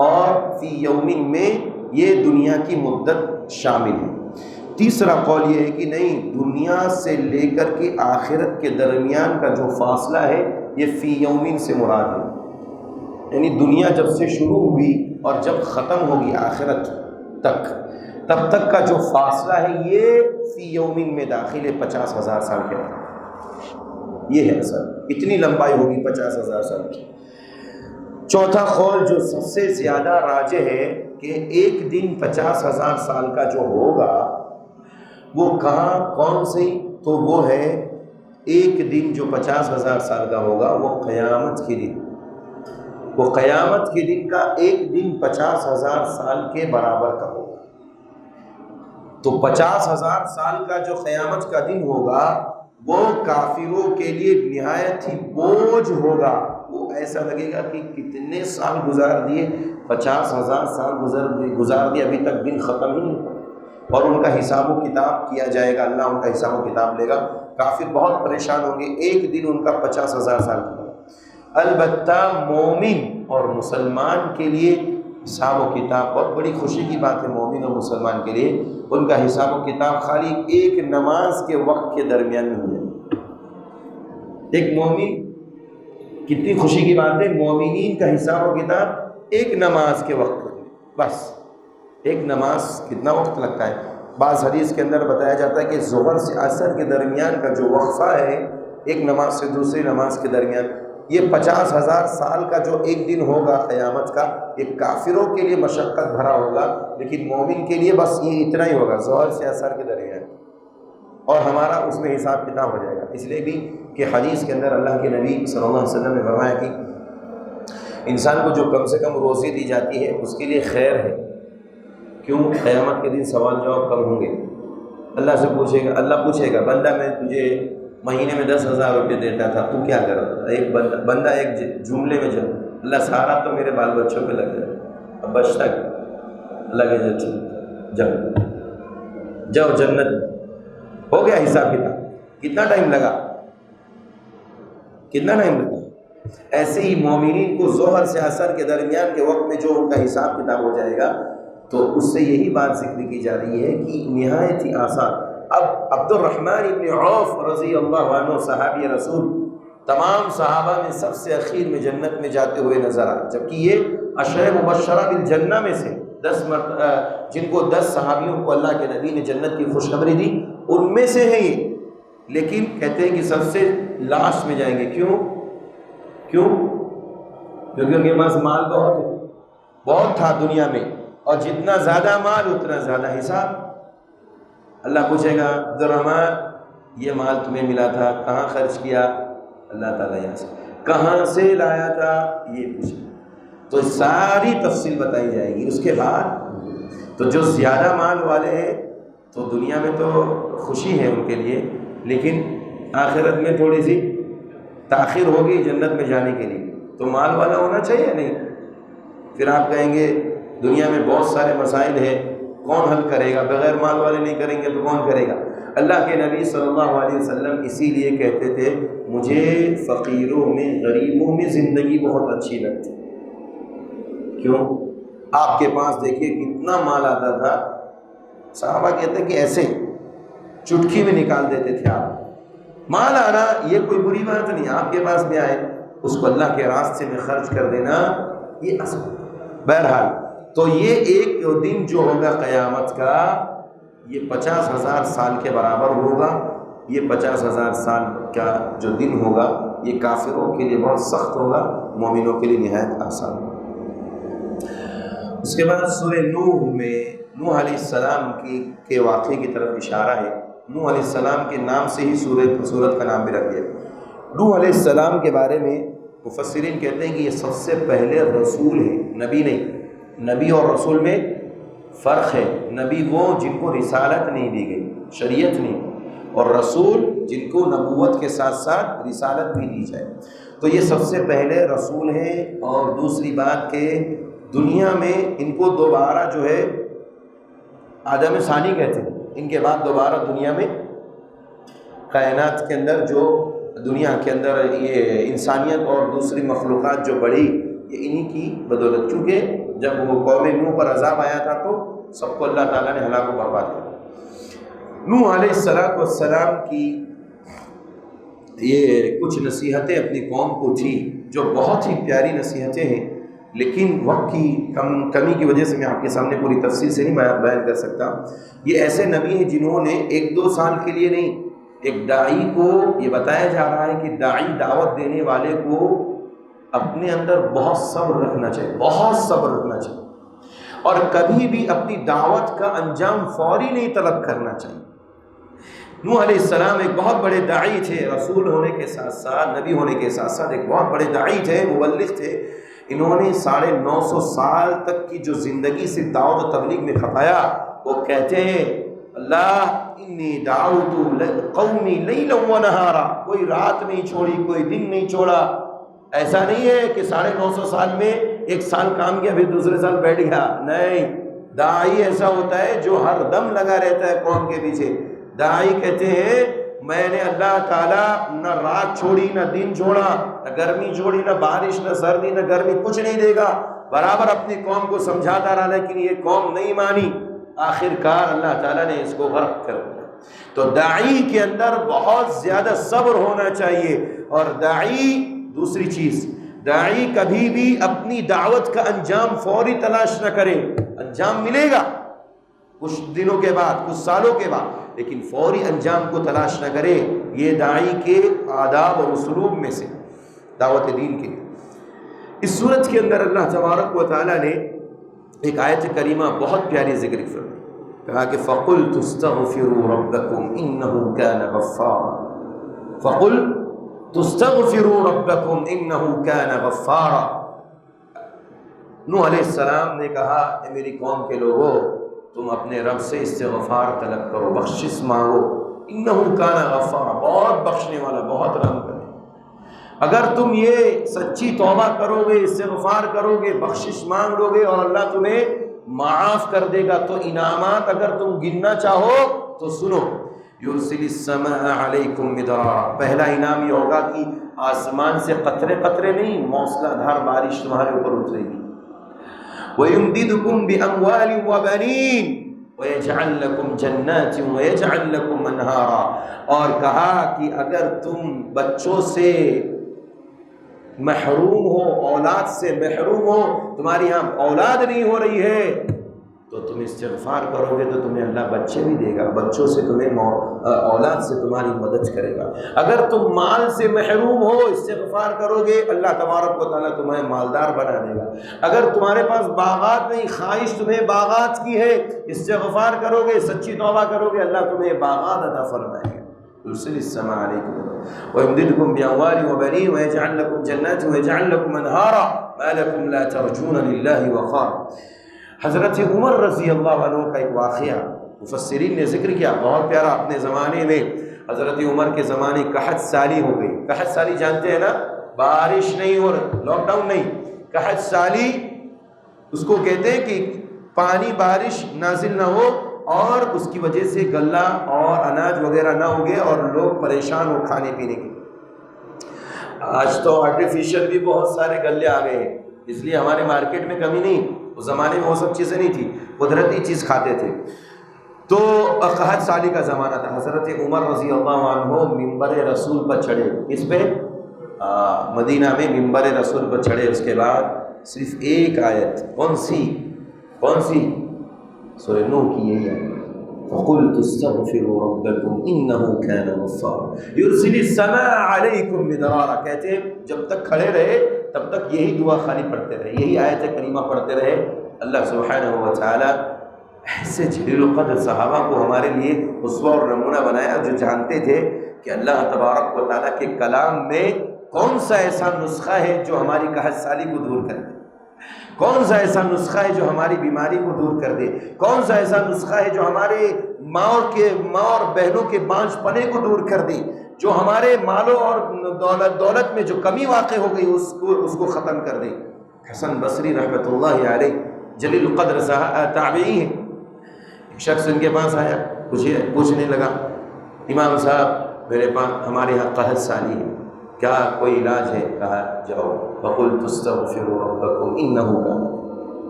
اور فی یومین میں یہ دنیا کی مدت شامل ہے۔ تیسرا قول یہ ہے کہ نہیں، دنیا سے لے کر کے آخرت کے درمیان کا جو فاصلہ ہے یہ فی یومین سے مراد ہے، یعنی دنیا جب سے شروع ہوئی اور جب ختم ہوگی آخرت، تک، تب تک کا جو فاصلہ ہے یہ فی یومن میں داخل ہے 50,000 سال کے بعد، یہ ہے اصل اتنی لمبائی ہوگی 50,000 سال کی۔ چوتھا قول جو سب سے زیادہ راجح ہے کہ ایک دن 50,000 سال کا جو ہوگا وہ کہاں کون سی، تو وہ ہے ایک دن جو 50,000 سال کا ہوگا وہ قیامت کے دن، وہ قیامت کے دن کا ایک دن 50,000 سال کے برابر کا ہوگا۔ تو 50,000 سال کا جو قیامت کا دن ہوگا وہ کافروں کے لیے نہایت ہی بوجھ ہوگا، وہ ایسا لگے گا کہ کتنے سال گزار دیے، 50,000 سال گزار دیے، ابھی تک دن ختم ہی نہیں، اور ان کا حساب و کتاب کیا جائے گا، اللہ ان کا حساب و کتاب لے گا۔ کافر بہت پریشان ہوں گے، ایک دن ان کا 50,000 سال کا۔ البتہ مومن اور مسلمان کے لیے حساب و کتاب بہت بڑی خوشی کی بات ہے، مومن اور مسلمان کے لیے ان کا حساب و کتاب خالی ایک نماز کے وقت کے درمیان میں ہو جائے۔ ایک مومن، کتنی خوشی کی بات ہے، مومنین کا حساب و کتاب ایک نماز کے وقت میں، بس ایک نماز کتنا وقت لگتا ہے؟ بعض حدیث کے اندر بتایا جاتا ہے کہ ظہر سے عصر کے درمیان کا جو وقفہ ہے ایک نماز سے دوسری نماز کے درمیان، یہ 50,000 سال کا جو ایک دن ہوگا قیامت کا، یہ کافروں کے لیے مشقت بھرا ہوگا، لیکن مومن کے لیے بس یہ اتنا ہی ہوگا، ظہر سے عصر کے درمیان، اور ہمارا اس میں حساب کتاب ہو جائے گا۔ اس لیے بھی کہ حدیث کے اندر اللہ کے نبی صلی اللہ علیہ وسلم نے فرمایا کہ انسان کو جو کم سے کم روزی دی جاتی ہے اس کے لیے خیر ہے، کیوں؟ قیامت کے دن سوال جواب کم ہوں گے، اللہ سے پوچھے گا، اللہ پوچھے گا بندہ میں تجھے مہینے میں 10,000 روپے دیتا تھا، تو کیا کرتا تھا؟ ایک بندہ ایک جملے میں جب اللہ سارا تو میرے بال بچوں پہ لگ جائے، اب بچتا اللہ کے جاؤ جنت، ہو گیا حساب کتاب۔ کتنا ٹائم لگا؟ کتنا ٹائم لگا؟ ایسے ہی مومنین کو ظہر سے عصر کے درمیان کے وقت میں جو ان کا حساب کتاب ہو جائے گا، تو اس سے یہی بات ذکر کی جا رہی ہے کہ نہایت ہی آسان۔ اب عبد الرحمن ابن عوف رضی اللہ عنہ صحابی رسول، تمام صحابہ میں سب سے اخیر میں جنت میں جاتے ہوئے نظر آئے، جبکہ یہ عشرہ مبشرہ بالجنہ میں سے 10 جن کو 10 صحابیوں کو اللہ کے نبی نے جنت کی خوشخبری دی ان میں سے ہیں یہ، لیکن کہتے ہیں کہ سب سے لاسٹ میں جائیں گے۔ کیوں؟ کیونکہ ان کے پاس مال بہت تھا دنیا میں، اور جتنا زیادہ مال اتنا زیادہ حساب۔ اللہ پوچھے گا عبد الرحمن یہ مال تمہیں ملا تھا کہاں خرچ کیا؟ اللہ تعالیٰ یہاں سے کہاں سے لایا تھا یہ پوچھے، تو ساری تفصیل بتائی جائے گی۔ اس کے بعد تو جو زیادہ مال والے ہیں تو دنیا میں تو خوشی ہے ان کے لیے، لیکن آخرت میں تھوڑی سی تاخیر ہوگی جنت میں جانے کے لیے، تو مال والا ہونا چاہیے نہیں؟ پھر آپ کہیں گے دنیا میں بہت سارے مسائل ہیں، کون حل کرے گا؟ بغیر مال والے نہیں کریں گے تو کون کرے گا؟ اللہ کے نبی صلی اللہ علیہ وسلم اسی لیے کہتے تھے مجھے فقیروں میں غریبوں میں زندگی بہت اچھی لگتی۔ کیوں؟ آپ کے پاس دیکھیے کتنا مال آتا تھا، صحابہ کہتے ہیں کہ ایسے چٹکی میں نکال دیتے تھے آپ۔ مال آنا یہ کوئی بری بات نہیں، آپ کے پاس بھی آئے اس کو اللہ کے راستے میں خرچ کر دینا یہ اصل۔ بہرحال تو یہ ایک دن جو ہوگا قیامت کا یہ 50,000 سال کے برابر ہوگا۔ یہ 50,000 سال کا جو دن ہوگا یہ کافروں کے لیے بہت سخت ہوگا، مومنوں کے لیے نہایت آسان ہوگا۔ اس کے بعد سورہ نوح میں نوح علیہ السلام کے واقعے کی طرف اشارہ ہے۔ نوح علیہ السلام کے نام سے ہی سورت کا نام بھی رکھ دیا۔ نوح علیہ السلام کے بارے میں مفسرین کہتے ہیں کہ یہ سب سے پہلے رسول ہیں، نبی نہیں۔ نبی اور رسول میں فرق ہے، نبی وہ جن کو رسالت نہیں دی گئی، شریعت نہیں، اور رسول جن کو نبوت کے ساتھ ساتھ رسالت بھی دی جائے۔ تو یہ سب سے پہلے رسول ہیں، اور دوسری بات کہ دنیا میں ان کو دوبارہ جو ہے آدم ثانی کہتے ہیں، ان کے بعد دوبارہ دنیا میں کائنات کے اندر جو دنیا کے اندر یہ انسانیت اور دوسری مخلوقات جو بڑھی یہ انہی کی بدولت، چونکہ جب وہ قوم نوح پر عذاب آیا تھا تو سب کو اللہ تعالیٰ نے ہلاک و برباد کیا۔ نوح علیہ السلام کی یہ کچھ نصیحتیں اپنی قوم کو تھی جو بہت ہی پیاری نصیحتیں ہیں۔ لیکن وقت کی کمی کی وجہ سے میں آپ کے سامنے پوری تفصیل سے نہیں بیان کر سکتا۔ یہ ایسے نبی ہیں جنہوں نے 1-2 سال کے لیے نہیں، ایک داعی کو یہ بتایا جا رہا ہے کہ داعی دعوت دینے والے کو اپنے اندر بہت صبر رکھنا چاہیے، بہت صبر رکھنا چاہیے، اور کبھی بھی اپنی دعوت کا انجام فوری نہیں طلب کرنا چاہیے۔ نوح علیہ السلام ایک بہت بڑے داعی تھے، رسول ہونے کے ساتھ ساتھ، نبی ہونے کے ساتھ ساتھ ایک بہت بڑے داعی تھے، مبلغ تھے۔ انہوں نے 950 سال تک کی جو زندگی سے دعوت و تبلیغ میں کھپایا، وہ کہتے ہیں اللہ انی دعوت قومی لیلا و نہارا، کوئی رات نہیں چھوڑی، کوئی دن نہیں چھوڑا۔ ایسا نہیں ہے کہ 950 سال میں 1 سال کام کیا پھر دوسرے سال بیٹھ گیا، نہیں، داعی ایسا ہوتا ہے جو ہر دم لگا رہتا ہے قوم کے پیچھے۔ داعی کہتے ہیں میں نے اللہ تعالیٰ نہ رات چھوڑی، نہ دن چھوڑا، نہ گرمی چھوڑی، نہ بارش، نہ سردی، نہ گرمی، کچھ نہیں دے گا، برابر اپنی قوم کو سمجھاتا رہا، لیکن یہ قوم نہیں مانی، آخر کار اللہ تعالیٰ نے اس کو غرق کر دیا۔ تو داعی کے اندر بہت زیادہ صبر ہونا چاہیے، اور داعی دوسری چیز، داعی کبھی بھی اپنی دعوت کا انجام فوری تلاش نہ کرے، انجام ملے گا کچھ دنوں کے بعد، کچھ سالوں کے بعد، لیکن فوری انجام کو تلاش نہ کرے۔ یہ داعی کے آداب اور اسلوب میں سے دعوت دین کے۔ اس صورت کے اندر اللہ تبارک و تعالیٰ نے ایک آیت کریمہ بہت پیاری ذکر فرمائی، کہا کہ فَقُلْتُ اسْتَغْفِرُوا رَبَّكُمْ إِنَّهُ كَانَ غَفَّارًا، فَقُلْتُ اسْتَغْفِرُوا رَبَّكُمْ إِنَّهُ كَانَ غَفَّارًا۔ نوح علیہ السلام نے کہا اے میری قوم کے لوگوں، تم اپنے رب سے استغفار طلب کرو، بخشش مانگو، انہو کان غفارا، بہت بخشنے والا، بہت رحم کرنے۔ اگر تم یہ سچی توبہ کرو گے، استغفار کرو گے، بخشش مانگ لو گے، اور اللہ تمہیں معاف کر دے گا، تو انعامات اگر تم گننا چاہو تو سنو، یرسل السماء علیکم مدرارا، پہلا انعام یہ ہوگا کہ آسمان سے قطرے قطرے نہیں، موسلا دھار بارش تمہارے اوپر اترے گی۔ وَيُمْدِدُكُمْ بِأَمْوَالٍ وَبَنِينَ وَيَجْعَلْ لَكُمْ جَنَّاتٍ وَيَجْعَلْ لَكُمْ أَنْهَارًا، اور کہا کہ اگر تم بچوں سے محروم ہو، اولاد سے محروم ہو، تمہاری یہاں اولاد نہیں ہو رہی ہے، تو تم استغفار کرو گے تو تمہیں اللہ بچے بھی دے گا، بچوں سے تمہیں اولاد سے تمہاری مدد کرے گا۔ اگر تم مال سے محروم ہو، استغفار کرو گے، اللہ تبارک و تعالیٰ تمہیں مالدار بنا دے گا۔ اگر تمہارے پاس باغات نہیں، خواہش تمہیں باغات کی ہے، استغفار کرو گے، سچی توبہ کرو گے، اللہ تمہیں باغات عطا فرمائے گا۔ یرسل السماء علیکم وَيُمْدِدْكُمْ بِأَمْوَالٍ وَبَنِينَ وَيَجْعَلْ لَكُمْ جَنَّاتٍ وَيَجْعَلْ لَكُمْ أَنْهَارًا مَا لَكُمْ لَا تَرْجُونَ لِلَّهِ وَقَارًا۔ حضرت عمر رضی اللہ عنہ کا ایک واقعہ مفسرین نے ذکر کیا، بہت پیارا۔ اپنے زمانے میں حضرت عمر کے زمانے قحط سالی ہو گئی۔ قحط سالی جانتے ہیں نا، بارش نہیں ہو رہی، لاک ڈاؤن نہیں، قحط سالی اس کو کہتے ہیں کہ پانی بارش نازل نہ ہو اور اس کی وجہ سے غلہ اور اناج وغیرہ نہ ہوگے اور لوگ پریشان ہو کھانے پینے کے۔ آج تو آرٹیفیشل بھی بہت سارے غلے آ گئے ہیں، اس لیے ہمارے مارکیٹ میں کمی نہیں، اس زمانے میں وہ سب چیزیں نہیں تھی، قدرتی چیز کھاتے تھے۔ تو قحط سالی کا زمانہ تھا۔ حضرت عمر رضی اللہ عنہ ممبر رسول پر چڑھے، اس پہ مدینہ میں ممبر رسول پر چڑھے۔ اس کے بعد صرف ایک آیت، کون سی؟ سورہ نوح کی یہی آیت، فَقُلْتُ اسْتَغْفِرُوا رَبَّكُمْ إِنَّهُ كَانَ غَفَّارًا يُرْسِلِ السَّمَاءَ عَلَيْكُمْ مِدْرَارًا۔ کہتے ہیں جب تک کھڑے رہے تب تک یہی دعا خالی پڑھتے رہے، یہی آیت کریمہ پڑھتے رہے۔ اللہ سبحانہ و تعالی ایسے جلیل القدر صحابہ کو ہمارے لیے اسوہ اور نمونہ بنایا، جو جانتے تھے کہ اللہ تبارک و تعالیٰ کے کلام میں کون سا ایسا نسخہ ہے جو ہماری قحط سالی کو دور کر دے، کون سا ایسا نسخہ ہے جو ہماری بیماری کو دور کر دے، کون سا ایسا نسخہ ہے جو ہمارے ماں اور بہنوں کے بانجھ پنے کو دور کر دے، جو ہمارے مالوں اور دولت میں جو کمی واقع ہو گئی اس کو ختم کر دے۔ حسن بصری رحمۃ اللہ علیہ جلیل القدر تابعی ہیں، ایک شخص ان کے پاس آیا، پوچھنے لگا، امام صاحب میرے پاس ہمارے یہاں قحط سالی ہے، کیا کوئی علاج ہے؟ کہا جاؤ فَقُلْتُ اسْتَغْفِرُوا رَبَّكُمْ إِنَّهُ كَانَ،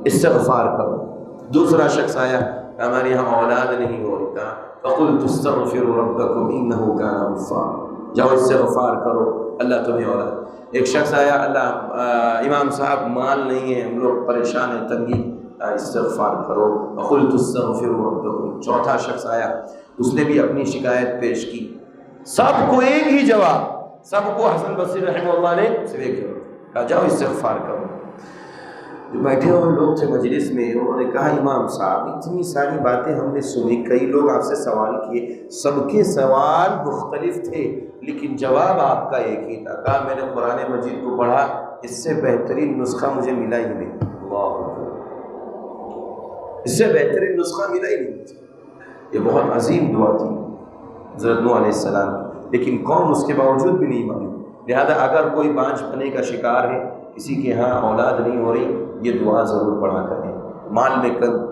استغفار کرو۔ دوسرا شخص آیا، ہمارے یہاں اولاد نہیں ہو رہی، کہا فَقُلْتُ اسْتَغْفِرُوا رَبَّكُمْ إِنَّهُ كَانَ غَفَّارًا، جاؤ استغفار کرو، اللہ تمہیں اولاد۔ ایک شخص آیا، اللہ امام صاحب مال نہیں ہے، ہم لوگ پریشان ہیں، تنگی، استغفار کرو، وقلت استغفروا ربکم۔ چوتھا شخص آیا، اس نے بھی اپنی شکایت پیش کی، سب کو ایک ہی جواب، سب کو حسن بصری رحمہ اللہ نے صرف ایک جواب کہا، جاؤ استغفار کرو۔ جو بیٹھے ہوئے لوگ تھے مجلس میں، انہوں نے کہا امام صاحب اتنی ساری باتیں ہم نے سنی، کئی لوگ آپ سے سوال کیے، سب کے سوال مختلف تھے لیکن جواب آپ کا ایک ہی تھا۔ کہا میں نے قرآن مجید کو پڑھا، اس سے بہترین نسخہ مجھے ملا ہی نہیں، اللہ اس سے بہترین نسخہ ملا ہی نہیں۔ یہ بہت عظیم دعا تھی حضرت نوح علیہ السلام کی، لیکن قوم اس کے باوجود بھی نہیں مانی۔ لہذا اگر کوئی بانجھ پنے کا شکار ہے، کسی کے ہاں اولاد نہیں ہو رہی، یہ دعا ضرور پڑھا کریں۔ مال میں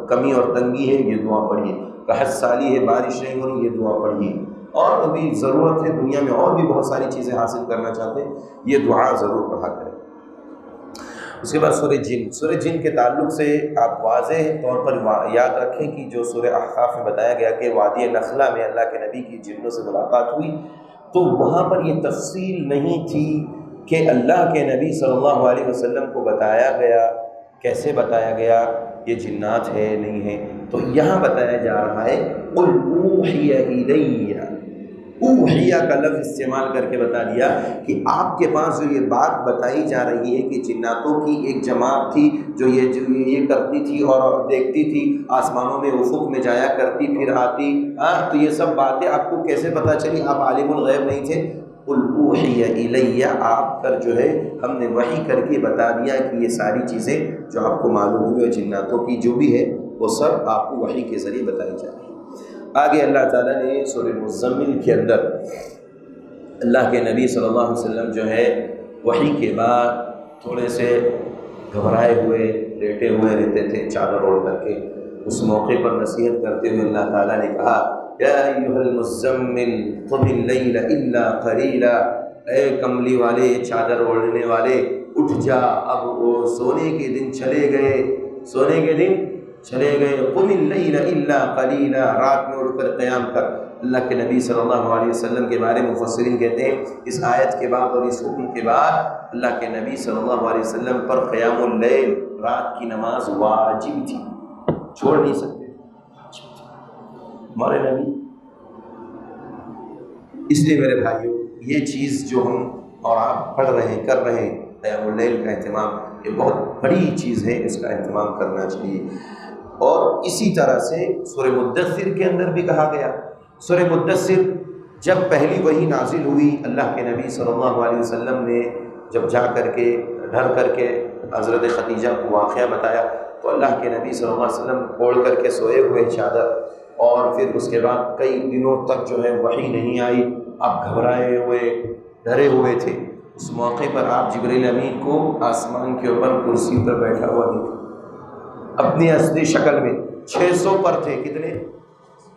کمی اور تنگی ہے، یہ دعا پڑھیے۔ قحط سالی ہے، بارش نہیں ہو رہی، یہ دعا پڑھیے۔ اور ابھی ضرورت ہے، دنیا میں اور بھی بہت ساری چیزیں حاصل کرنا چاہتے ہیں، یہ دعا ضرور پڑھا کریں۔ اس کے بعد سورہ جن، سورہ جن کے تعلق سے آپ واضح طور پر یاد رکھیں کہ جو سورہ احقاف میں بتایا گیا کہ وادی نخلا میں اللہ کے نبی کی جنوں سے ملاقات ہوئی، تو وہاں پر یہ تفصیل نہیں تھی کہ اللہ کے نبی صلی اللہ علیہ وسلم کو بتایا گیا، کیسے بتایا گیا، یہ جنات ہے نہیں ہے۔ تو یہاں بتایا جا رہا ہے قل اوحی الی، اوحیہ کا لفظ استعمال کر کے بتا دیا کہ آپ کے پاس جو یہ بات بتائی جا رہی ہے کہ جناتوں کی ایک جماعت تھی جو یہ کرتی تھی اور دیکھتی تھی، آسمانوں میں افق میں جایا کرتی پھر آتی، تو یہ سب باتیں آپ کو کیسے پتہ چلی؟ آپ عالم الغیب نہیں تھے؟ قل اوحی الی، آپ پر جو ہے ہم نے وحی کر کے بتا دیا کہ یہ ساری چیزیں جو آپ کو معلوم ہوئی اور جناتوں کی جو بھی ہے وہ سب آپ کو وحی کے ذریعے بتائی جا رہی ہے۔ آگے اللہ تعالیٰ نے سورہ مزمل کے اندر اللہ کے نبی صلی اللہ علیہ وسلم جو ہے وحی کے بعد تھوڑے سے گھبرائے ہوئے لیٹے ہوئے رہتے تھے چادر اوڑھ کر کے، اس موقع پر نصیحت کرتے ہوئے اللہ تعالیٰ نے کہا یا ایھا المزمل قم اللیل الا قلیلا، اے کملی والے، چادر اوڑھنے والے، اٹھ جا، اب وہ سونے کے دن چلے گئے، سونے کے دن چلے گئے۔ قم اللیل الا قلیلا، رات میں اٹھ کر قیام کر۔ اللہ کے نبی صلی اللہ علیہ وسلم کے بارے میں مفسرین کہتے ہیں اس آیت کے بعد اور اس حکم کے بعد اللہ کے نبی صلی اللہ علیہ وسلم پر قیام اللیل، رات کی نماز واجب تھی، چھوڑ نہیں سکتے ہمارے نبی۔ اس لیے میرے بھائیوں، یہ چیز جو ہم اور آپ پڑھ رہے ہیں، کر رہے ہیں، قیام اللیل کا اہتمام، یہ بہت بڑی چیز ہے، اس کا اہتمام کرنا چاہیے۔ اور اسی طرح سے سورہ مدثر کے اندر بھی کہا گیا، سورہ مدثر جب پہلی وحی نازل ہوئی، اللہ کے نبی صلی اللہ علیہ وسلم نے جب جا کر کے ڈر کر کے حضرت خدیجہ کو واقعہ بتایا تو اللہ کے نبی صلی اللہ علیہ وسلم اوڑھ کر کے سوئے ہوئے چادر، اور پھر اس کے بعد کئی دنوں تک جو ہے وحی نہیں آئی، آپ گھبرائے ہوئے ڈرے ہوئے تھے۔ اس موقع پر آپ جبریل امین کو آسمان کے اوپر کرسی پر بیٹھا ہوا دیکھا، اپنی اصلی شکل میں 600 پر تھے، کتنے؟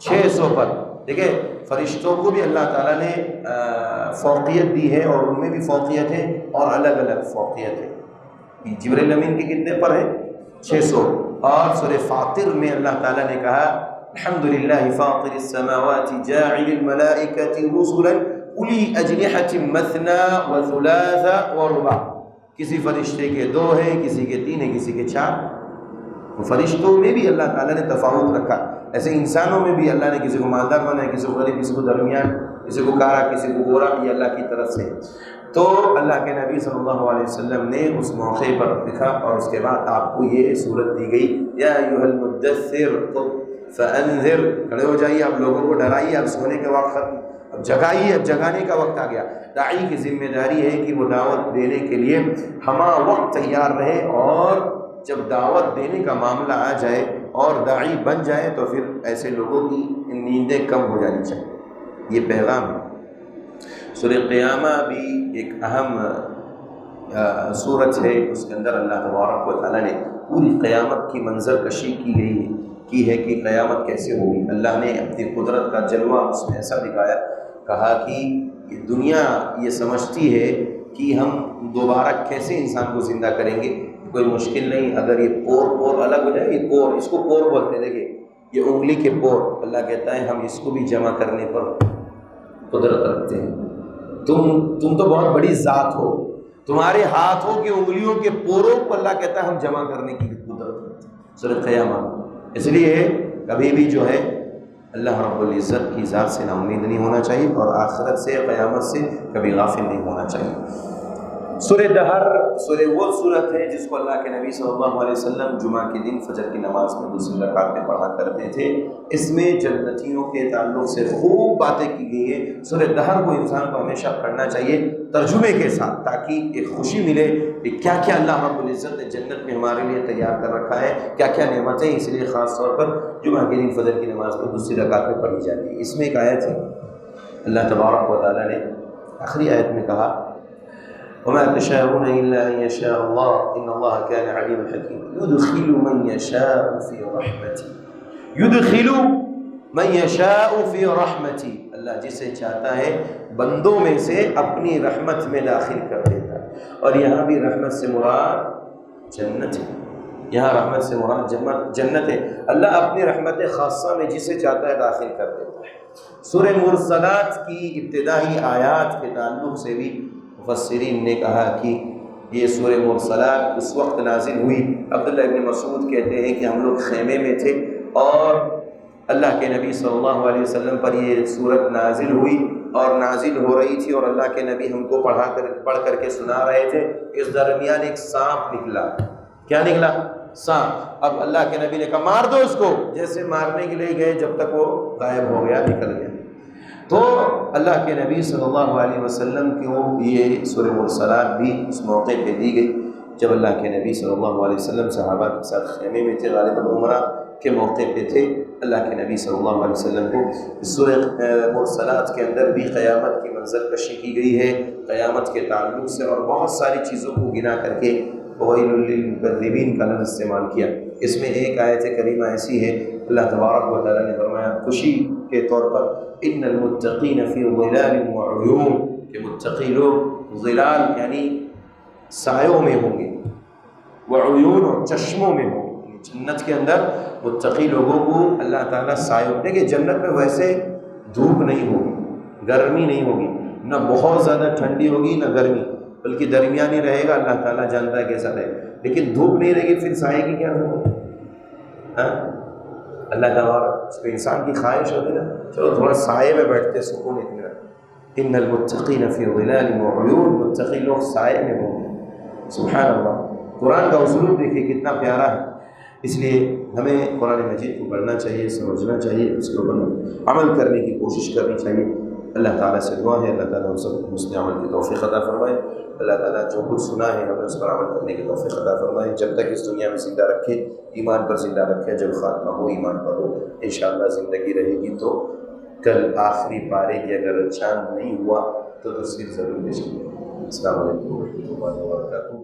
600 پر۔ دیکھیں فرشتوں کو بھی اللہ تعالیٰ نے فوقیت دی ہے اور ان میں بھی فوقیت ہے اور الگ الگ فوقیت ہے۔ جبریل امین کے کتنے پر ہیں؟ 600۔ اور سورہ فاطر میں اللہ تعالیٰ نے کہا الحمدللہ فاطر السماوات جاعل الملائکۃ رسلا اولی اجنحۃ مثنی وثلاث ورباع، کسی فرشتے کے 2 ہیں، کسی کے 3 ہیں، کسی کے 4۔ فرشتوں میں بھی اللہ تعالیٰ نے تفاوت رکھا، ایسے انسانوں میں بھی اللہ نے کسی کو مالدار بنایا، کسی کو غریب، کسی کو درمیان، کسی کو کارا، کسی کو گورا، یہ اللہ کی طرف سے۔ تو اللہ کے نبی صلی اللہ علیہ وسلم نے اس موقع پر لکھا اور اس کے بعد آپ کو یہ صورت دی گئی یا ایھا المدثر قم فانذر، کھڑے ہو جائیے، آپ لوگوں کو ڈرائیے، اب سونے کا وقت ختم، اب جگائیے، اب جگانے کا وقت آ گیا۔ داعی کی ذمہ داری ہے کہ وہ دعوت دینے کے لیے ہمہ وقت تیار رہے، اور جب دعوت دینے کا معاملہ آ جائے اور داعی بن جائے تو پھر ایسے لوگوں کی نیندیں کم ہو جانی چاہیے۔ یہ پیغام ہے۔ سورہ قیامہ بھی ایک اہم صورت ہے، اس کے اندر اللہ تبارک و تعالیٰ نے پوری قیامت کی منظر کشی کی ہے کہ قیامت کیسے ہوگی۔ اللہ نے اپنی قدرت کا جلوہ اس میں ایسا دکھایا، کہا کہ یہ دنیا یہ سمجھتی ہے کہ ہم دوبارہ کیسے انسان کو زندہ کریں گے، کوئی مشکل نہیں، اگر یہ پور الگ ہو جائے، یہ کور، اس کو کور بولتے ہیں، دیکھیں یہ انگلی کے پور، اللہ کہتا ہے ہم اس کو بھی جمع کرنے پر قدرت رکھتے ہیں۔ تم تو بہت بڑی ذات ہو، تمہارے ہاتھوں کی انگلیوں کے پوروں کو اللہ کہتا ہے ہم جمع کرنے کی قدرت ہے۔ سورۃ قیامہ۔ اس لیے کبھی بھی جو ہے اللہ رب العزت کی ذات سے نا امید نہیں ہونا چاہیے، اور آخرت سے، قیامت سے کبھی غافل نہیں ہونا چاہیے۔ سورہ دہر، سورہ وہ صورت ہے جس کو اللہ کے نبی صلی اللہ علیہ وسلم جمعہ کے دن فجر کی نماز میں دوسری رکعت میں پڑھا کرتے تھے۔ اس میں جنتیوں کے تعلق سے خوب باتیں کی گئی ہیں۔ سورہ دہر کو انسان کو ہمیشہ پڑھنا چاہیے ترجمے کے ساتھ، تاکہ ایک خوشی ملے کہ کیا کیا اللہ رب العزت نے جنت میں ہمارے لیے تیار کر رکھا ہے، کیا کیا نعمتیں۔ اس لیے خاص طور پر جمعہ کے دن فجر کی نماز میں دوسری رکعت میں پڑھی جاتی ہے۔ اس میں ایک آیت ہے، اللہ تبارک و تعالیٰ نے آخری آیت میں کہا وَمَا تَشَاءُونَ إِلَّا أَن يَشَاءَ اللَّهُ إِنَّ اللَّهَ كَانَ عَلِيمًا حَكِيمًا يُدْخِلُ مَن يَشَاءُ فِي رَحْمَتِهِ يُدْخِلُ مَن يَشَاءُ فِي رَحْمَتِهِ، اللہ جسے چاہتا ہے بندوں میں سے اپنی رحمت میں داخل کر دیتا ہے۔ اور یہاں بھی رحمت سے مراد جنت ہے، یہاں رحمت سے مراد جنت ہے۔ اللہ اپنی رحمت خاصہ میں جسے چاہتا ہے داخل کر دیتا ہے۔ سورہ مرسلات کی ابتدائی آیات کے تعلق سے بھی مفسرین نے کہا کہ یہ سورہ مرسلات اس وقت نازل ہوئی، عبداللہ ابن مسعود کہتے ہیں کہ ہم لوگ خیمے میں تھے اور اللہ کے نبی صلی اللہ علیہ وسلم پر یہ سورت نازل ہوئی، اور نازل ہو رہی تھی، اور اللہ کے نبی ہم کو پڑھ کر کے سنا رہے تھے۔ اس درمیان ایک سانپ نکلا۔ کیا نکلا؟ سانپ۔ اب اللہ کے نبی نے کہا مار دو اس کو، جیسے مارنے کے لیے گئے جب تک وہ غائب ہو گیا، نکل گیا۔ تو اللہ کے نبی صلی اللہ علیہ وسلم کو یہ سورہ مرسلات بھی اس موقع پہ دی گئی جب اللہ کے نبی صلی اللہ علیہ وسلم صحابہ کے ساتھ خیمے میں تھے، غالباً عمرہ کے موقع پہ تھے۔ اللہ کے نبی صلی اللہ علیہ وسلم کو سورہ مرسلات کے اندر بھی قیامت کی منظر کشی کی گئی ہے، قیامت کے تعلق سے، اور بہت ساری چیزوں کو گنا کر کے وَوَيْلٌ لِّلْمُكَذِّبِينَ کا لفظ استعمال کیا۔ اس میں ایک آیت کریمہ ایسی ہے، اللہ تبارک و تعالیٰ نے فرمایا خوشی کے طور پر ان المتقین فی ظلال وعیون، کہ متقی لوگ ظلال یعنی سایوں میں ہوں گے، وعیون اور چشموں میں ہوں گے۔ جنت کے اندر متقی لوگوں کو اللہ تعالیٰ سایوں، دیکھیں جنت میں ویسے دھوپ نہیں ہوگی، گرمی نہیں ہوگی، نہ بہت زیادہ ٹھنڈی ہوگی نہ گرمی، بلکہ درمیانی رہے گا۔ اللہ تعالیٰ جانتا ہے کیسا رہے، لیکن دھوپ نہیں رہے گی، پھر سائے کی کیا ضرورت ہے؟ اللہ تعالیٰ اس پہ انسان کی خواہش ہوتی ہے نا، چلو تھوڑا سائے میں بیٹھتے سکون اتنا۔ ان المتقین فی ظلال وعیون، متقی لوگ سائے میں ہوں گے۔ سبحان اللہ، قرآن کا اسلوب دیکھیے کتنا پیارا ہے۔ اس لیے ہمیں قرآن مجید کو پڑھنا چاہیے، سمجھنا چاہیے، اس کے اوپر عمل کرنے کی کوشش کرنی چاہیے۔ اللہ تعالیٰ سے دعا ہے اللہ تعالیٰ ہم سب کو حسن عمل کی توفیق عطا فرمائے۔ اللہ تعالیٰ جو کچھ سنا ہے ہمیں اس پر عمل کرنے کی توفیق عطا فرمائے۔ جب تک اس دنیا میں زندہ رکھے ایمان پر زندہ رکھے، جب خاتمہ ہو ایمان پر ہو۔ انشاءاللہ زندگی رہے گی تو کل آخری پارے کی اگر چاند نہیں ہوا تو تصویر ضرور بھیجیں گے۔ السلام علیکم ورحمۃ اللہ وبرکاتہ۔